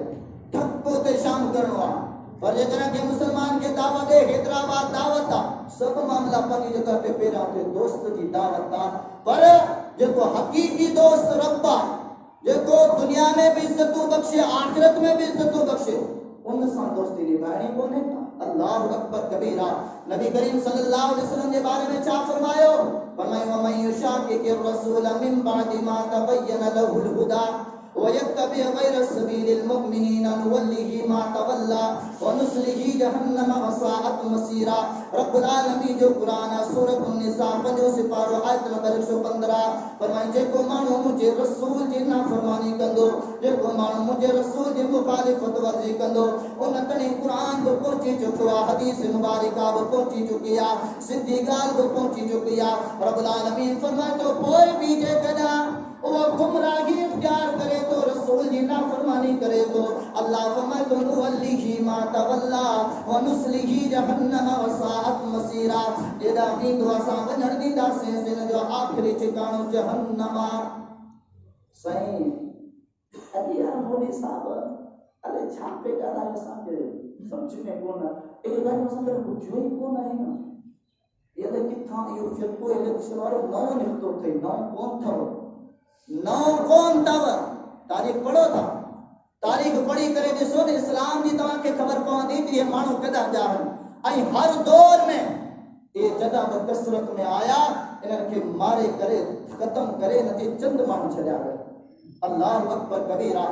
ठको ते शाम करणो आहे, पर जेकॾहिं के मुसलमान खे दावत दे हैदराबाद दावत आहे, सभु मामला पंहिंजी जॻह ते पहिरियां ते दोस्त जी दावत आहे। पर जेको हक़ीक़ी दोस्त रब आहे, जेको दुनिया में भी इज्जतूं बख्शे आखिरत में भी इज्जतूं बख्शे, उन सां दोस्ती निभाइणी कोन्हे। अल्लाह अकबर कबीरा। नबी करीम सल्लल्लाहु अलैहि वसल्लम के बारे में क्या फरमायो? फरमायो मन यशाकिर रसूल मिन बादि मा तबय्यन लहुल हुदा। वयत्तबि गैर सबीलिल मुमिनीन नुवल्लिही मा तवल्ला व नुस्लिही जहन्नम व साअत मसीरा। रब्बुल आलमीन जो कुरान सूरत निसा 5 सिपारो आयत नंबर 115 फरमाए जेको माण्हू मुझे रसूल जी नाफरमानी कंदो, जेको माण्हू मुझे रसूल जी मुखालिफत वर्जी कंदो, उन तणी कुरान बि पहुची चुको आहे, हदीस मुबारका बि पहुची चुकी आहे, सिधी ॻाल्हि बि पहुची चुकी आहे। रब्बुल आलमीन फरमाए थो पोइ बि जेकॾहिं वो गुमराही इख्तियार करे तो, रसूल जी नाफरमानी करे तो, अल्लाह फरमाए तो नुवल्लिही मा तवल्ला व नुस्लिही जहन्नम व साअत मसीरा। जेदा वींदो असां वञण ॾींदासीं हिन जो आख़िरी ठिकाणो जहन्नम। साईं अॼु यार मोदी साहब अरे छा पे ॻाल्हायो असांखे सम्झ में कोन अहिड़ी ॻाल्हियूं असांखे ॿुधियो ई कोन आहे न। ये किथां इहो फिरको इलेक्शन वारो नओं निकितो अथई, नओं कोन अथव, नओं कोन अथव। तारीख़ पढ़ो था, तारीख़ पढ़ी करे ॾिसो न, इस्लाम जी तव्हांखे ख़बर पवंदी कि ये माण्हू कॾहिं जा आहिनि ऐं हर दौर में ये जॾहिं बि कसरत में आया इन्हनि खे मारे करे ख़त्म करे न ते चंद माण्हू छॾिया विया। अल्लाहु अकबर कबीरा।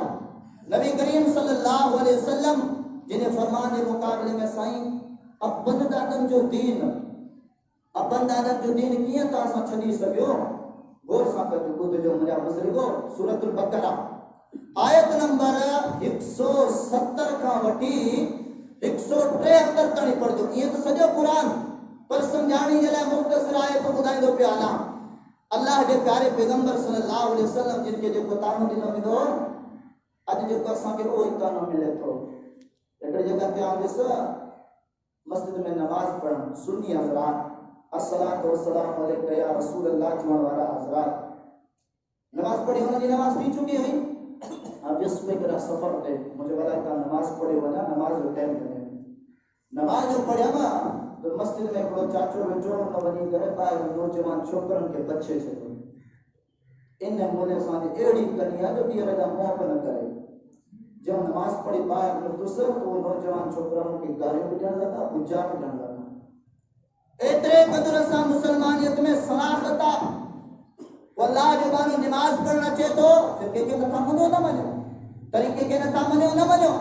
नबी करीम सल्लल्लाहु अलैहि वसल्लम जिन फरमान जे मुक़ाबले में साईं अपन दादन जो दीन, अपन दादन जो दीन कीअं त असां छॾी सघियो। गौर सां कजो, ॿुधजो मुंहिंजा बुज़ुर्गो। सूरतुल बकरा आयत नंबर 170 खां वठी 173 ताईं पढ़जो। ईअं त सॼो क़ुरान पर सम्झाणी जे लाइ मुख़्तसर आयत ॿुधाईंदो पिया हलां। अल्लाह जे प्यारे पैगंबर सल्लल्लाहु अलैहि वसल्लम जिन खे जेको तानो ॾिनो वेंदो अॼु जेको असांखे उहो ई तानो मिले थो। हिकिड़ी जॻह ते आउं ॾिस मस्जिद में नमाज़ पढ़ण सुन्नी हज़रात अस्सलातु वस्सलामु अलैका या रसूल अल्लाह चवण वारा हज़रात नमाज़ पढ़ी हुनजी नमाज़ थी चुकी हुई। अब विस्प में करा सफ़र ते मुझे वाला का नमाज़ पढ़े वञा, नमाज़ जो टाइम करे नमाज़ जो पढ़िया तो मस्जिद में हिकिड़ो चाचो वेठो हुन वञी करे ॿाहिरि नौजवान छोकिरनि खे बचे छॾियो। इन नमूने सां अहिड़ी कनी आहे जो ॿीहर जा मुंहं बि न करे। जब नमाज़ पढ़ी ॿाहिरि निकितुसि तो वो नौजवान छोकिरनि खे गालियूं बि ॾियणु लॻा, बुजा बि ॾियणु लॻा। एतिरे क़दुर सां मुसलमानियत में सलाहत आहे। अल्लाह जो बानो नमाज पढ़ण अचे थो फिर के नथा मञो न मञो, तरीक़े के नथा मञो न मञो,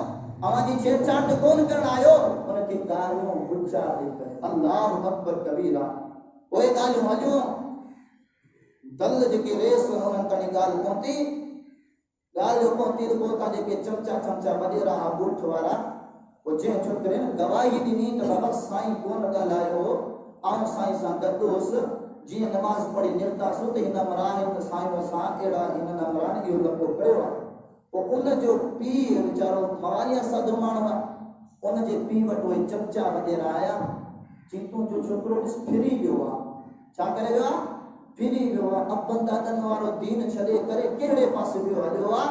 अवांजी छेड़छाड़ कोन करण आयो उनखे गालियूं बुजा ॾेई करे अल्लाहु अकबर कबीरा। उहे ॻाल्हियूं हलियूं दल जेके रेस उन्हनि ताईं ॻाल्हि पहुती, ॻाल्हि जो पहुती त पोइ तव्हां जेके चमचा वॾेरा ॻोठ वारा वो जंहिं छोकिरे न गवाही ॾिनी त बाबा साईं कोन ॻाल्हायो, आउं साईं सां गॾु हुउसि, जीअं नमाज़ पढ़ी निकितासीं त हिन मराने त साईं सां अहिड़ा हिन मराने इहो लॻो पियो आहे। पोइ उनजो पीउ वीचारो मवानीअ साधु माण्हू आहे, उनजे पीउ वटि उहे चमचा वॾेरा आया, चीतूं जो छोकिरो ॾिस फिरी वियो आहे। छा करे वियो आहे? फिरी वियो आहे। अपन दादनि वारो दीन छॾे करे कहिड़े पासे वियो हलियो आहे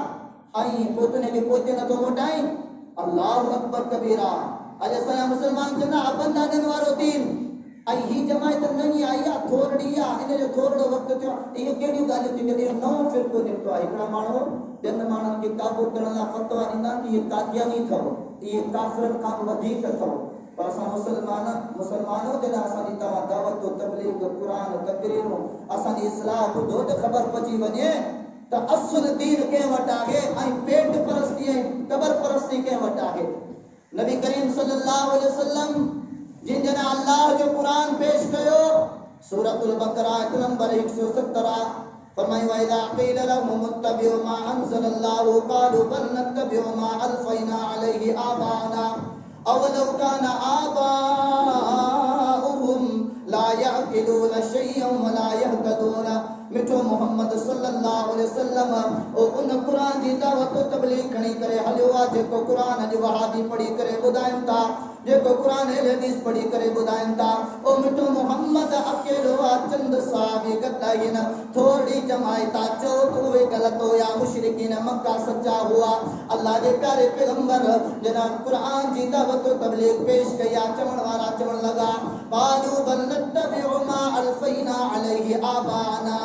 ऐं पोइ तुंहिंजे पोइते नथो मोटाई। अल्लाहु अकबर कबीरा। अॼु असांजा मुसलमान चवंदा अपन दादनि वारो दीन ऐं ही जमायत नई आई आहे, थोरड़ी आहे, इन जो थोरो वक़्तु थियो। इहे कहिड़ियूं ॻाल्हियूं थी करे नओं फिरको निकितो आहे। हिकिड़ा माण्हू ॿियनि माण्हुनि खे क़ाबू करण लाइ फतवा ॾींदा कि इहे कादियानी अथव, इहे काफ़िरनि खां बि वधीक अथव। पर असां मुसलमानो जॾहिं असांजी तव्हां दावत तबलीग क़ुरान तकरीरूं असांजी इस्लाह ॿुधो त ख़बर पइजी वञे त असुल दीन कंहिं वटि आहे ऐं पेट परस्ती ऐं क़बर परस्ती कंहिं वटि आहे। नबी करीम सल्लल्लाहु अलैहि वसल्लम जिन जन अल्लाह जो कुरान पेश कयो सूरतुल बकरा आयत नंबर 117 फरमाई व इज़ा क़ील लहुम इत्तबिउ मा अनज़लल्लाहु क़ालू बल नत्तबिउ मा अल्फ़ैना अलैहि आबाना अवलौ काना आबाउहुम ला यअक़िलूना शयअन व ला यहतदूना। मिठो मोहम्मद सल्लल्लाहु अलैहि वसल्लम ओ उन कुरान जी दावत तबलीग खणी करे हलियो आहे जेको कुरान अॼु वहाबी पढ़ी करे ॿुधाइनि था, जेको कुरान हदीस पढ़ी करे ॿुधाइनि था। ओ मिठो मोहम्मद अकेलो आहे, चंद साहबी गॾु आहिनि, थोरी जमायत चओ त उहे ग़लति हुया, मुशरिकीन मक्का सच्चा हुआ। अल्लाह जे प्यारे पैगंबर जनाब कुरान जी दावत तबलीग पेश कई आहे, चवण वारा चवण लॻा क़ालू बल नत्तबिउ मा अल्फैना अलैहि आबाना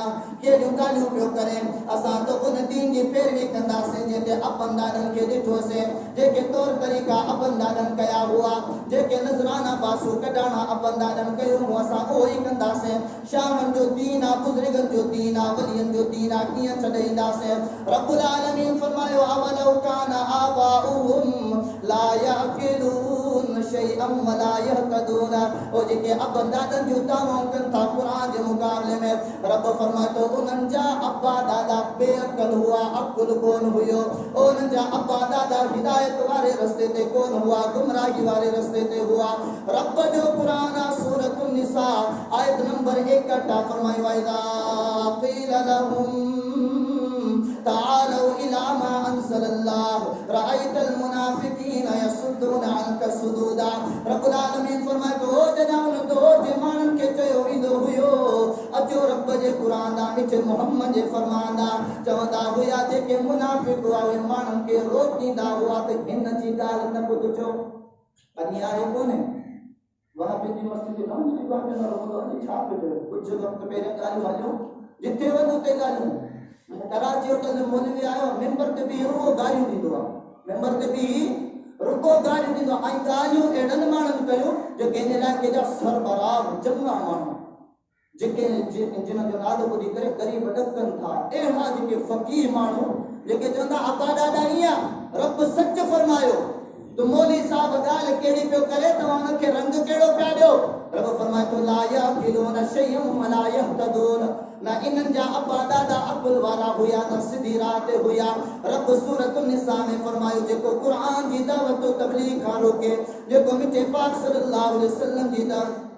के जो गालियों पियो करें असां तो उन दीन जी पैरवी कंदासीं जेके अपन दादन के ॾिठोसीं जेके तौर तरीक़ा अपन दादन कया हुआ जेके नज़राना पासो कढाणा अपन दादन कयो हुआ असां उहो ई कंदासीं शामन जो दीन आ बुज़ुर्गन जो दीन आ वलियन जो दीन आ कीअं छॾींदासीं रब्बुल आलमीन फरमायो अवलौ काना आबाउहुम ला यअकिलून शैअन वला यहतदून ओ जेके अपन दादन जो दावा कन था कुरान जे मुकाबले में रब फरमातो उन्हनि जा अब्बा दादा बेअक़ल हुआ अक़ुल कोन हुयो उन्हनि जा अब्बा दादा हिदायत वारे रस्ते ते कोन हुआ गुमराही वारे रस्ते ते हुआ रब जो कुरान सूरतुन निसा आयत नंबर 61 फरमायो वाइदा क़ील लहुम तालू इला मा अंज़लल्लाह रअयतल मुनाफिकीन यसुद्दूना अन्का सुदूदा रब्बुल आलमीन फरमातो ओ जनाउन तो जे मानन के चयो इंदो हुयो अचो रब जे कुरान दा विच मोहम्मद जे फरमांदा चवंदा हुया जेके मुनाफिक हुआ वे मानन के रोकींदा हुआ त हिन जी ॻाल्हि न ॿुधजो अॼु आहे कोन्हे वहां पे जी मस्जिद न वञी वहां पे न रहंदो आहे छा पियो कुझु वक़्त पहिरियों ॻाल्हियूं हलियूं जिथे वञो उते ॻाल्हियूं कराची होटल में मौलवी आयो मेंबर ते भी रुगो गालियूं ॾींदो आहे मेंबर ते भी रुगो गालियूं ॾींदो आहे ऐं ॻाल्हियूं अहिड़नि माण्हुनि कयूं जो कंहिंजे इलाइक़े जा सरबराह चङा माण्हू जेके जिन जो नालो ॿुधी करे ग़रीब ॾकनि था अहिड़ा जेके फ़क़ीर माण्हू जेके चवंदा अब्बा ॾाॾा ईअं रब सच फरमायो तो मौलवी साहब ॻाल्हि कहिड़ी पियो करे तव्हां हुनखे रंग कहिड़ो पिया ॾियो रब फरमाए थो ला यअकिलून शैअन वला यहतदून ना इन्हनि जा अब्बा दादा अक़ुल वारा हुया न सिधी राह ते हुया रब सूरत निसा में फरमायो जेको कुरान जी दावत तबलीग खां रोके जेको मिठे पाक सल्लल्लाहु अलैहि वसल्लम जी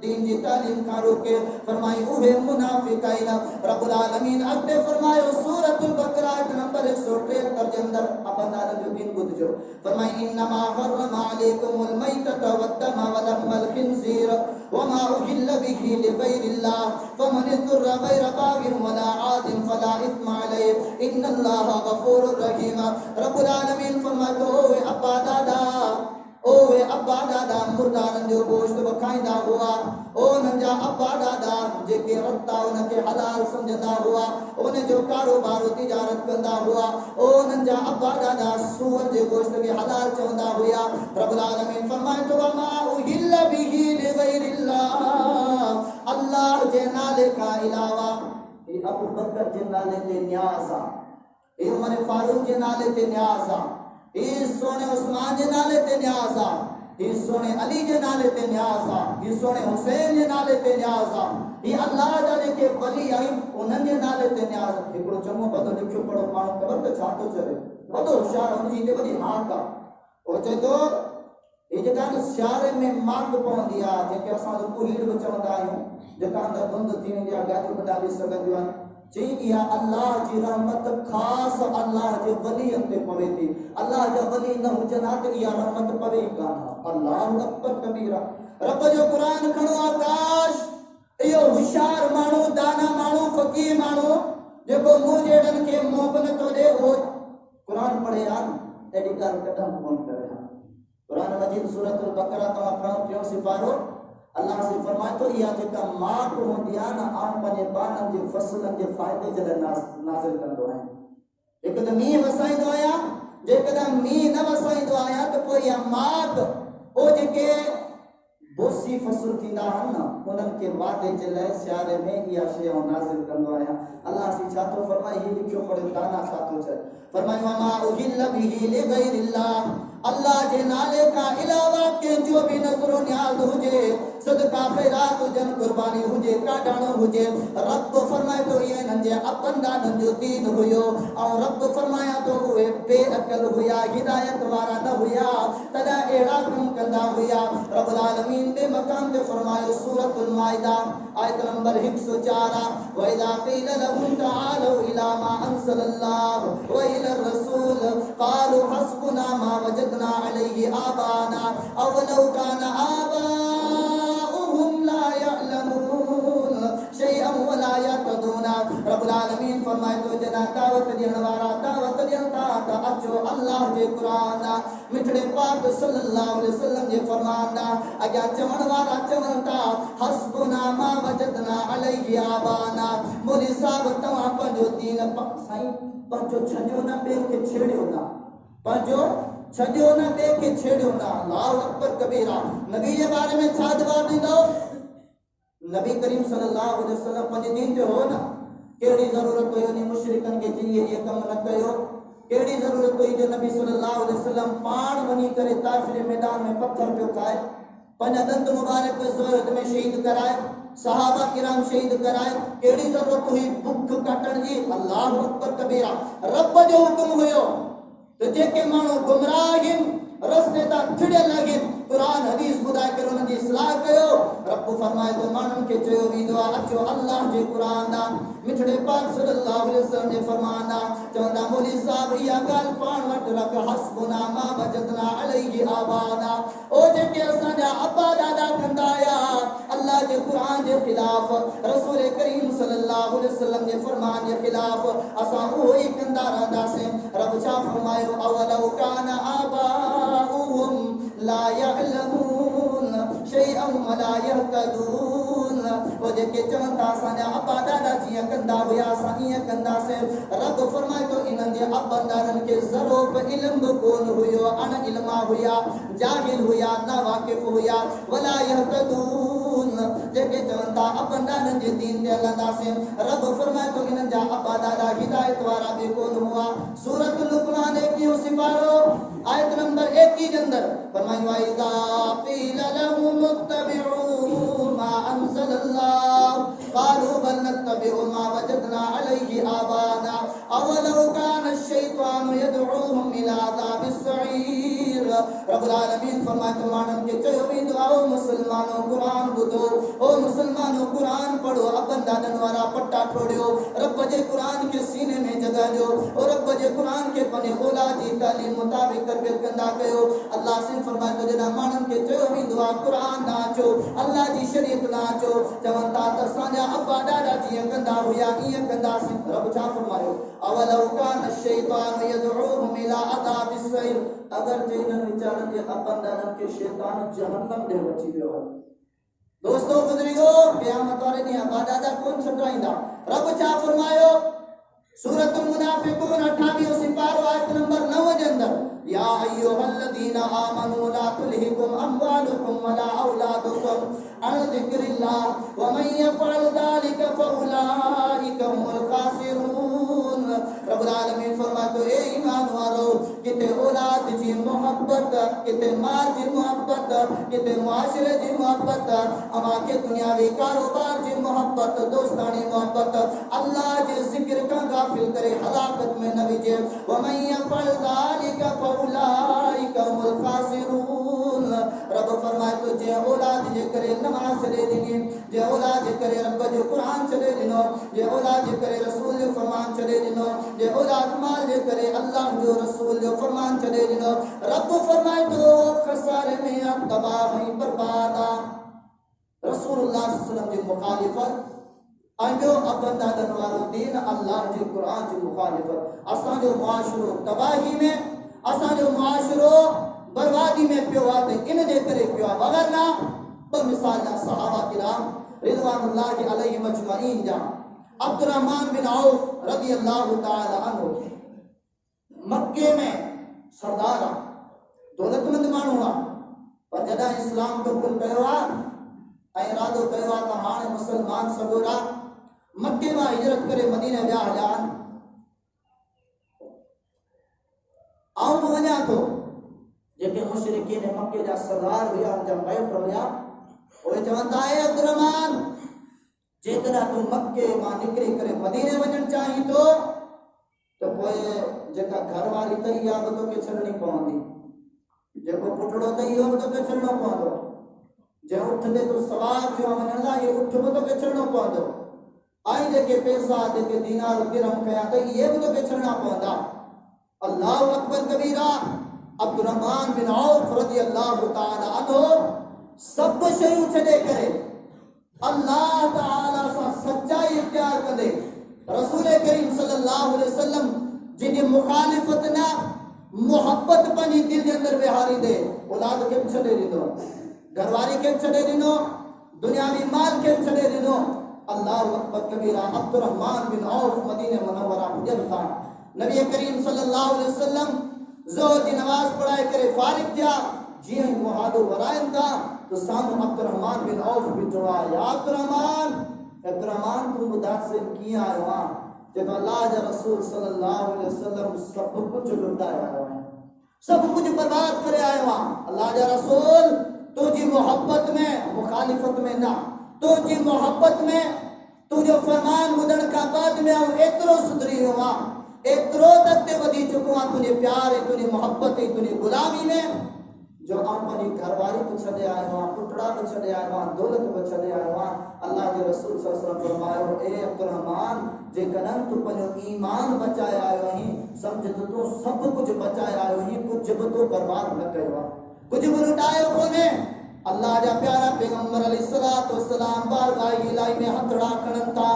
दीन जी तालीम खां रोके फरमाई उहे मुनाफिक आहिनि रब्बुल आलमीन अॻिते फरमायो सूरतुल बकरा नंबर 173 जे अंदर अपन दादन जो दीन ॿुधजो फरमाई इन्नमा हर्रमा अलैकुमुल मैतत वद्दम वलहमल खिंज़ीर वमा उहिल्ल बिही लिगैरिल्लाह फमन इज़्तुर्रा गैर बागिन वला आदिन फला इस्मा अलैहि इन्नल्लाह गफूरुर रहीम रब्बुल आलमीन फरमातो ओए अब्बा दादा ओए अब्बा दादा मुर्दारन जो गोश्त खाईंदा हुआ उन्हनि जा अब्बा दादा जेके रत्ता उनखे हलाल समझंदा हुआ उन जो कारोबार तिजारत कंदा हुआ उन्हनि जा अब्बा दादा सूअर जे गोश्त खे हलाल चवंदा हुआ रब्बुल आलमीन फरमाए थो मा उहिल्ल बिही लिगैरिल्लाह अल्लाह जे नाले खां अलावा ये अबू बकर जे नाले ते न्याज़ आहे ये उमर फारूक जे नाले ते न्याज़ आहे इस सोने उस्मान जे नाले ते न्याज़ आहे इस सोने अली जे नाले ते न्याज़ आहे इस सोने हुसैन जे नाले ते न्याज़ आहे ये अल्लाह जा जेके वली आहिनि उन्हनि जे नाले ते न्याज़ आहे हिकिड़ो चङो भलो लिखियो पढ़ो माण्हू ख़बर त छा थो चवे वॾो होशियार हुनजी हिते वॾी हाक आहे उहो चए थो ये जेका सियारे में माग पवंदी आहे जेके असां कुहीड़ बि चवंदा आहियूं जेका अंदरि धुंध थी वेंदी आहे गाॾियूं बि ॾाढी सघंदियूं आहिनि चई इहा अल्लाह जी रहमत ख़ास अल्लाह जे वलियन ते पवे थी अल्लाह जा वली न हुजनि हा त इहा रहमत पवे ई कान अल्लाहु अकबर कबीरा रब जो कुरान खणो आकाश इहो होशियार माण्हू दाना माण्हू फ़क़ीर माण्हू जेको मुंहुं जहिड़नि खे मुंहुं बि नथो ॾिए उहो कुरान पढ़े हा अहिड़ी ॻाल्हि कॾहिं कोन करे हा कुरान मजीद सूरतुल बकरा तव्हां खणो टियों सिपारो अल्लाह से फरमाए तो या जेका माप होंदी आहे न आऊं पंहिंजे बाननि जे फसलनि जे फ़ाइदे जे लाइ नाज़िल कंदो आहियां हिकु त मींहुं वसाईंदो आहियां जेकॾहिं मींहुं न वसाईंदो आहियां त पोइ इहा माप उहो जेके बोसी फसल थींदा आहिनि न उन्हनि खे वादे जे लाइ सियारे में इहा शइ नाज़िल कंदो आहियां अल्लाह से छा थो फरमाए हीउ लिखियो पढ़ियो दाना छा थो चए फरमायो मा उहिल्ल बिही लिगैरिल्लाह अल्लाह जे नाले खां अलावा कंहिंजो बि नज़रो न्याज़ हुजे सदका खैरात हुजनि कुर्बानी हुजे काढाणो हुजे रब फरमाए थो इहे हिननि जे अपन ॾाॾनि जो दीन हुयो ऐं रब फरमाया थो उहे बेअक़ल हुया हिदायत वारा न हुया तॾहिं अहिड़ा कम कंदा हुया रब्बुल आलमीन ॿिए मक़ाम ते फरमायो सूरतुल माइदा आयत नंबर 104 व इज़ा क़ील लहुम तआलू इला मा अंज़लल्लाह व इला रसूल क़ालू हस्बुना मा वजदना अलैहि आबाना अवलौ काना आबाउहुम ला यअलमून शैअन वला यतदूना। रब्बुल आलमीन फरमाए तो जना दावत ॾियण वारा दावत ॾियनि था त अचो अल्लाह जे क़ुरान मिठड़े पाक सल्लल्लाहु अलैहि वसल्लम जे फरमान अॻियां चवण वारा चवनि था हस्बुना मा वजदना अलैहि आबाना। मोदी साहब तव्हां पंहिंजो दीन साईं पंहिंजो छॾियो न ॿिए खे छेड़ियो न, पंहिंजो छॾियो न ॿिए खे छेड़ियो न। अल्लाहु अकबर कबीरा। नबी जे बारे में छा जवाब ॾींदो? नबी करीम सल्लल्लाहु अलैहि वसल्लम पंहिंजे दीन ते हो न, कहिड़ी ज़रूरत हुई उन मुशरिकनि खे चई इहे कम न कयो? कहिड़ी ज़रूरत हुई जो नबी सल्लल्लाहु अलैहि वसल्लम पाण वञी करे ताइफ जे मैदान में पत्थर पियो खाए, पंहिंजा दंद मुबारक ज़ोहद में शहीद कराए, सहाबा किराम शहीद कराए? कहिड़ी ज़रूरत हुई बुख काटण जी? अल्लाहु अकबर कबीरा। रब जो हुकुम हुयो तो जेके माण्हू गुमराह आहिनि रस्ते तां थिड़ियल आहिनि कुरान हदीस ॿुधाए करे उन्हनि जी इस्लाह कयो। रब फरमाए तो माण्हुनि खे चयो वेंदो आहे अचो अल्लाह जे क़ुरान मिठड़े पाक सल्लल्लाहु अलैहि वसल्लम जे फरमान चवंदा मौलवी साहब इहा ॻाल्हि पाण वटि रख हस्बुना मा वजदना अलैहि आबाना। ओ जेके असांजा अब्बा दादा कंदा आया अल्लाह जे क़ुरान जे खिलाफ रसूल करीम सल्लल्लाहु अलैहि वसल्लम जे फरमान जे खिलाफ असां उहो ई कंदा रहंदासीं। रब छा फरमायो अवलौ कान आबाउहुम ला यअलमून शैअन वला यहतदून। ओ जेके चवनि था असांजा अब्बा दादा जीअं कंदा हुया असां ईअं कंदासीं। रब फरमाए थो इन्हनि जे अब्बा दादनि खे ज़रो बि इल्म बि कोन हुयो, अण इल्मा हुया, जाहिल हुया, ना वाक़िफ़ हुया। वला यहतदून जेके चवनि था अब्बा दादनि जे दीन ते हलंदासीं। रब फरमाए थो इन्हनि जा अब्बा दादा हिदायत वारा बि कोन हुआ। सूरत लुक़मान 21 सिपारो आयत नंबर 21 के अंदर फरमायो इज़ा क़ील लहुम इत्तबिऊ मा अंज़लल्लाह क़ालू बल नत्तबिऊ मा वजदना अलैहि आबाना अवलौ कान अश-शैतानु यदऊहुम इला अज़ाबिस सईर। रब्बुल आलमीन फरमाए माण्हुनि खे चयो वेंदो आहे मुसलमानो क़ुरान ॿुधो, ओ मुसलमानो क़ुरान पढ़ो, अबन दादन वारा पट्टा टोड़ियो, रब जे क़ुरान के सीने में जगह ॾियो और रब जे क़ुरान के पंहिंजे औलाद जी तालीम मुताबिक तरबियत कंदा कयो। अल्लाह से फरमाए तो जॾहिं माण्हुनि खे चयो वेंदो आहे क़ुरान ना अचो, अल्लाह जी शरीयत ना अचो, चवनि था त असांजा अब्बा ॾाॾा जीअं कंदा हुया ईअं कंदासीं। रब छा फरमायो अवलौ कान अश-शैतानु यदऊहुम इला अज़ाबिस सईर। अगर जे इन्हनि वीचारनि जे अब्बा ॾाॾनि खे शैतान जहन्नम ॾे वठी वियो आहे दोस्तों बुजुर्गो क़यामत वारे ॾींहुं अब्बा ॾाॾा कोन छॾाईंदा। रब छा फरमायो सूरतुल मुनाफिकून 28 सिपारो आयत नंबर 9 के अंदर या अय्युहल्लज़ीना आमनू ला तुल्हिकुम अम्वालुकुम वला औलादुकुम अन ज़िक्रिल्लाह व मन यफ़अल ज़ालिका फउलाइका हुमुल खासिरून। रब्बुल आलमीन फरमाए तो ए ईमान वारो किते औलाद जी मोहब्बत, किते माल जी मोहब्बत, किते मुआशरे जी मोहब्बत, अमा के दुनियावी कारोबार जी मोहब्बत, दोस्तानी मोहब्बत अल्लाह जे जिक्र का गाफिल करे हलाकत में न विझे। व मन यफ़अल ज़ालिका फउलाइका हुमुल खासिरून। रब फरमाए तो जे औलाद जे करे नमाज छॾे ॾिनी, जे औलाद जे करे रब जो क़ुरान छॾे ॾिनो, जे औलाद जे करे रसूल जो फरमान छॾे ॾिनो, जे औलाद माल जे करे अल्लाह जो रसूल जो फरमान छॾे ॾिनो, रब फरमाए तो खसारे में तबाह ऐं बर्बाद आहे। रसूलुल्लाह सल्लल्लाहु अलैहि वसल्लम जी मुखालिफत अॼो अबन दादन वारो दीन अल्लाह जे क़ुरान जी मुखालिफत असांजो मुआशरो तबाही में, असांजो मुआशरो बर्बादी में पियो आहे त इन जे करे पियो आहे। वगरना ॿ मिसाल जा सहाबा किराम रिज़वानुल्लाहि अलैहिम अजमईन जा अब्दुर्रहमान बिन औफ रज़ी अल्लाहु तआला अन्हु मक्के में सरदार आहे, दौलतमंद माण्हू आहे, पर जॾहिं इस्लाम क़बूल कयो आहे ऐं इरादो कयो आहे त हाणे मुसलमान सगोरा मक्के मां हिजरत करे मदीने विया हलिया आहिनि। आउं बि वञा थो। जेके मुशरिकीन मक्के जा सरदार हुया उनजा पैट हुया उहे चवनि था ए अब्दुर्रहमान जेकॾहिं तूं मक्के मां निकिरी करे मदीने वञणु चाहीं थो त पोइ जेका घरवारी अथई इहा बि तोखे छॾणी पवंदी, जेको पुटड़ो अथई इहो बि तोखे छॾणो पवंदो, जंहिं उठ ते तूं सवार थियो वञण लाइ इहो उठ बि तोखे छॾणो पवंदो, ऐं जेके पैसा जेके दीनार दिरहम कया अथई इहे बि तोखे छॾणा पवंदा। अल्लाहु अकबर कबीरा। अब्दुर्रहमान बिन औफ रज़ी अल्लाहु तआला अन्हु सब शयूं छॾे करे अल्लाह ताला सा सच्चाई इख्तियार कंदे रसूल करीम सल्लल्लाहु अलैहि वसल्लम जिनी मुखालिफत ना मोहब्बत पंहिंजी दिल जे अंदर विहारी दे औलाद के छॾे ॾिनो घरवारी के छॾे ॾिनो दुनियावी माल के छॾे ॾिनो अल्लाहु अकबर कबीरा अब्दुर्रहमान बिन औफ मदीने मुनव्वरा पुजन था नबी करीम सल्लल्लाहु अलैहि वसल्लम ज़ोहर जी नमाज पढ़ाए करे फारिग थिया जीअं ई मुहादो वराइनि था तो साम्हूं अब्दुर्रहमान बिन औफ बीठो आहे या अब्दुर्रहमान तू ॿुधा से कीअं आयो आहे चए थो अल्लाह जा रसूल सल्लल्लाहु अलैहि वसल्लम सभु कुझु लुटाए आयो आहे सब कुछ बर्बाद करे आयो आहे अल्लाह जा रसूल तुझी मोहब्बत में मुखालिफत में ना तुझी मोहब्बत में तुझो फरमान ॿुधण खां बाद में आऊं एतिरो सुधरी वियो आहे एतिरो अॻिते वधी चुको आहे तुंहिंजे प्यार ऐं तुंहिंजी मोहब्बत ऐं तुंहिंजी गुलामी में जो आऊं पंहिंजी घरवारी बि छॾे आयो आहियां पुटड़ा बि छॾे आयो आहियां दौलत बि छॾे आयो आहियां अल्लाह जे रसूल सल्लल्लाहु अलैहि वसल्लम फरमायो ए अब्दुर्रहमान जेकॾहिं तूं पंहिंजो ईमान बचाए आयो आहीं सम्झ त तूं सभु कुझु बचाए आयो आहीं कुझु बि तूं बर्बाद न कयो आहे कुझु बि लुटायो कोन्हे अल्लाह जा प्यारा पैगंबर अलैहिस्सलातु वस्सलाम बारगाह इलाही में हथड़ा खणनि था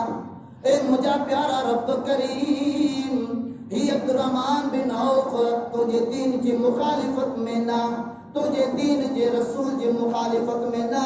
ए मुंहिंजा प्यारा रब करीम ही अब्दुर्रहमान बिन औफ तुझे दीन जी मुखालिफत में ना तुझे दीन जे रसूल जे मुखालिफत में ना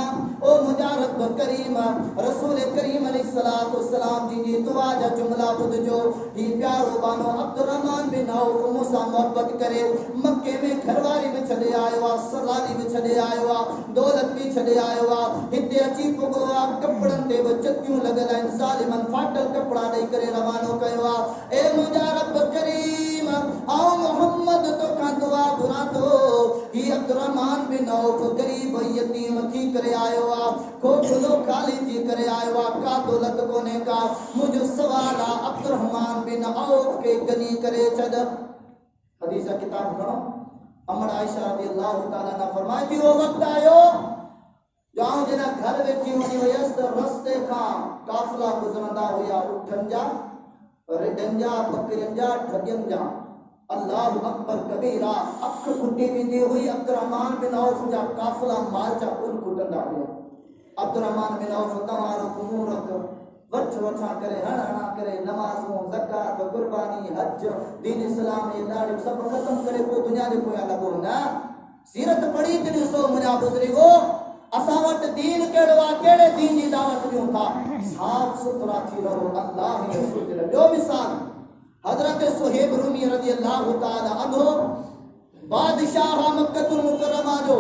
ओ मुंहिंजा रब करीम रसूल करीम अलैहिस्सलातु वस्सलाम जी दुआ जा जुमला ॿुधजो ही प्यारो बानो अब्दुर्रहमान बिन औफ मूंसां मोहब्बत करे मक्के में घरवारी भी छॾे आयो आहे सलाली भी छॾे आयो आहे दौलत भी छॾे आयो आहे हिते अची पुॻो आहे कपड़नि ते बि चकियूं लॻल आहिनि ज़ालिमन फाटल कपड़ा ॾेई करे रवानो कयो आहे ए मुंहिंजा रब करीम आओ मोहम्मद तोखां दुआ घुरां थो ही अब्दुर्रहमान बिन औफ गरीब यतीम थी करे आयो आहे खोखलो खाली थी करे आयो आहे का दौलत कोन्हे का मुंहिंजो सवाल आहे अब्दुर्रहमान बिन औफ के गनी करे छॾ हदीस किताब खणो अमर आयशा रज़ियल्लाहु ताला अन्हा फरमाए थी वो वक्त आयो जाऊं जना घर वेठी वञी हुयसि त रस्ते खां काफ़िला गुज़रंदा हुया उठनि जा रिढनि जा बकरियुनि जा ठॻियुनि जा अल्लाह अकबर कबीरा अख फुटी वेंदी हुई अब्दुर्रहमान बिन औफ जा काफ़िला माल जा उल कुटंदा हुया अब्दुर्रहमान बिन औफ तवारो कुमूरत वठ वठा करे हणा करे नमाज़ूं ज़कात कुर्बानी हज दीन इस्लाम ये दाढ़ी सब खत्म करे को दुनिया जे पोया लगो ना सीरत पढ़ी त ॾिसो मुंहिंजा बुज़ुर्गो असां वटि दीन कहिड़ो आहे कहिड़े दीन जी दावत ॾियूं था साफ़ सुथरा थी रहो अल्लाह जे रसूल जे ॿियो मिसाल हज़रत सुहेब रूमी रज़ियल्लाहु ताला अन्हु बादशाह मक्कतुल मुकर्रमा जो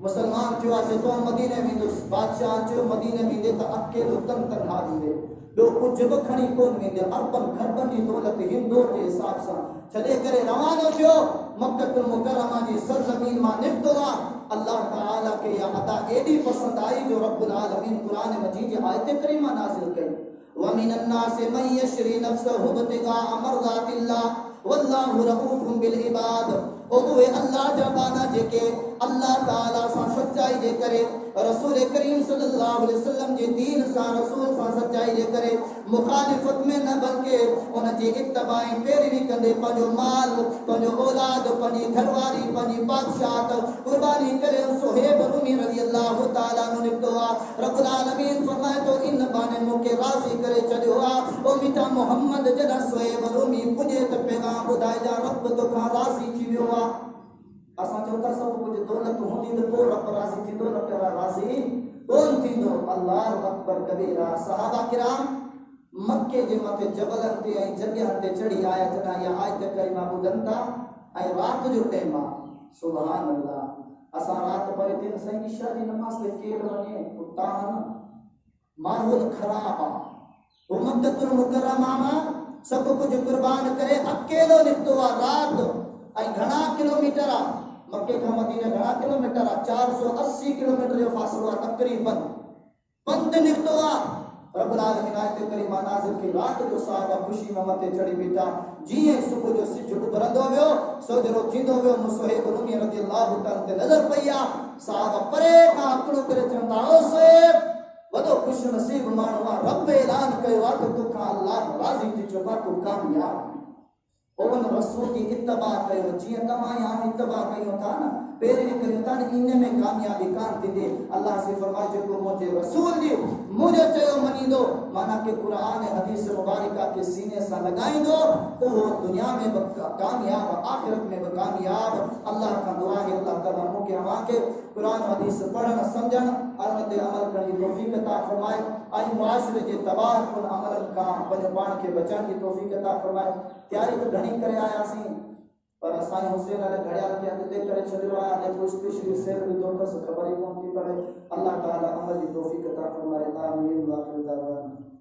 मुसलमान थियो आहे तो मदीने वेंदुसि बादशाह जो मदीने वेंदे त अकेलो तनहा वेंदे ॿियो कुझु बि खणी कोन वेंदे अरबन खरबन जी दौलत हिंदुनि जे हिसाब सां छॾे करे रवानो थियो मक्कतुल मुकर्रमा जी सरज़मीन मां निकितो आहे अल्लाह ताला के या अदा एडी पसंद आई जो रब्बुल आलमीन कुरान मजीद जी आयत करीमा नाज़िल कई वमिन अन्नास मन यशरी नफ्सहु बितिगाअ मरज़ातिल्लाह वल्लाहु रऊफुम बिल इबाद ओ वे अल्लाह जा बाना जेके अल्लाह ताला सां सच्चाई जे करे रसूल करीम सल्लल्लाहु अलैहि वसल्लम जे दीन सां रसूल सां सच्चाई जे करे मुखालिफत में न बल्कि उन जी इत्तबाई पैरवी कंदे पंहिंजो माल पंहिंजो औलाद पंहिंजी घरवारी पंहिंजी बादशाहत कुर्बानी करे सुहेब रूमी रज़ियल्लाहु ताला अन्हु निकितो आहे रब्बुल आलमीन फरमाए थो इन बाने मूंखे राज़ी करे छॾियो आहे ओ मिठा मोहम्मद जॾहिं सुहेब रूमी पुॼे त पैगाम ॿुधाइजा रब तोखां राज़ी थी वियो आहे असां चऊं था सभु कुझु दौलत हूंदी त पोइ रब राज़ी थींदो न प्यारा राज़ी कोन थींदो अल्लाह अकबर कबीरा सहाबा किराम मक्के जे मथे जबलनि ते ऐं जॻहियुनि ते चढ़ी आया जॾहिं इहा आयत करीमा ॿुधनि था ऐं राति जो टाइम आहे सुभान अल्लाह असां राति परे थियनि साईं ईशा जी नमाज़ ते केरु वञे उतां माहौल ख़राब आहे वो मक्कतुल मुकर्रमा मां सभु कुझु कुर्बान करे अकेलो निकितो आहे राति ऐं घणा किलोमीटर आहे मक्के खां मदीने घणा किलोमीटर आहे 480 किलोमीटर जो फ़ासिलो आहे तक़रीबन पंधु निकितो आहे रब्बुल आलमीन आयत करीमा नाज़िल की रात जो साहबा खुशी में मथे चढ़ी बीठा जीअं सुबुह जो सिज उभरंदो वियो सोजरो थींदो वियो मुसहिब रूमी रज़ियल्लाहु ताला ते नज़र पई आहे साहबा परे खां आकड़ो करे चवंदा ओ सुहेब वॾो खुश नसीब माण्हू आहे रब ऐलान कयो आहे त तोखां अल्लाह राज़ी थी चुको आहे तूं कामयाब ओवन रसूल की इत्तबा कयो जीअं तव्हां या इत्तबा कयो था न पैरवी कयो था न इन में कामयाब कामयाबी कान थींदी। अल्लाह से फरमाए जेको मुझे रसूल दी मुझे चयो मनी दो, माना के कुरान हदीस मुबारका के सीने से लगाई दो तो वो दुनिया में कामयाब, आखिरत में कामयाब। अल्लाह का दुआ है अल्लाह ताला मुके हवा के कुरान हदीस पढ़न समझन और मते अमल करने की तौफीक अता फरमाए। आज मुआशरे के तबाह कुल अमल का अपने पान के बचन की तौफीक अता फरमाए। तैयारी तो घणी करे आया सी पर असाई हुसैन अले घड़ियाल के अॻिते करे छॾियो आहे ने कुछ स्पेशली सेल विधो अथसि ख़बर ई कोन थी पवे। अल्लाह ताला अमल जी तौफीक अता फरमाए। आमीन। वाखिर दावाना।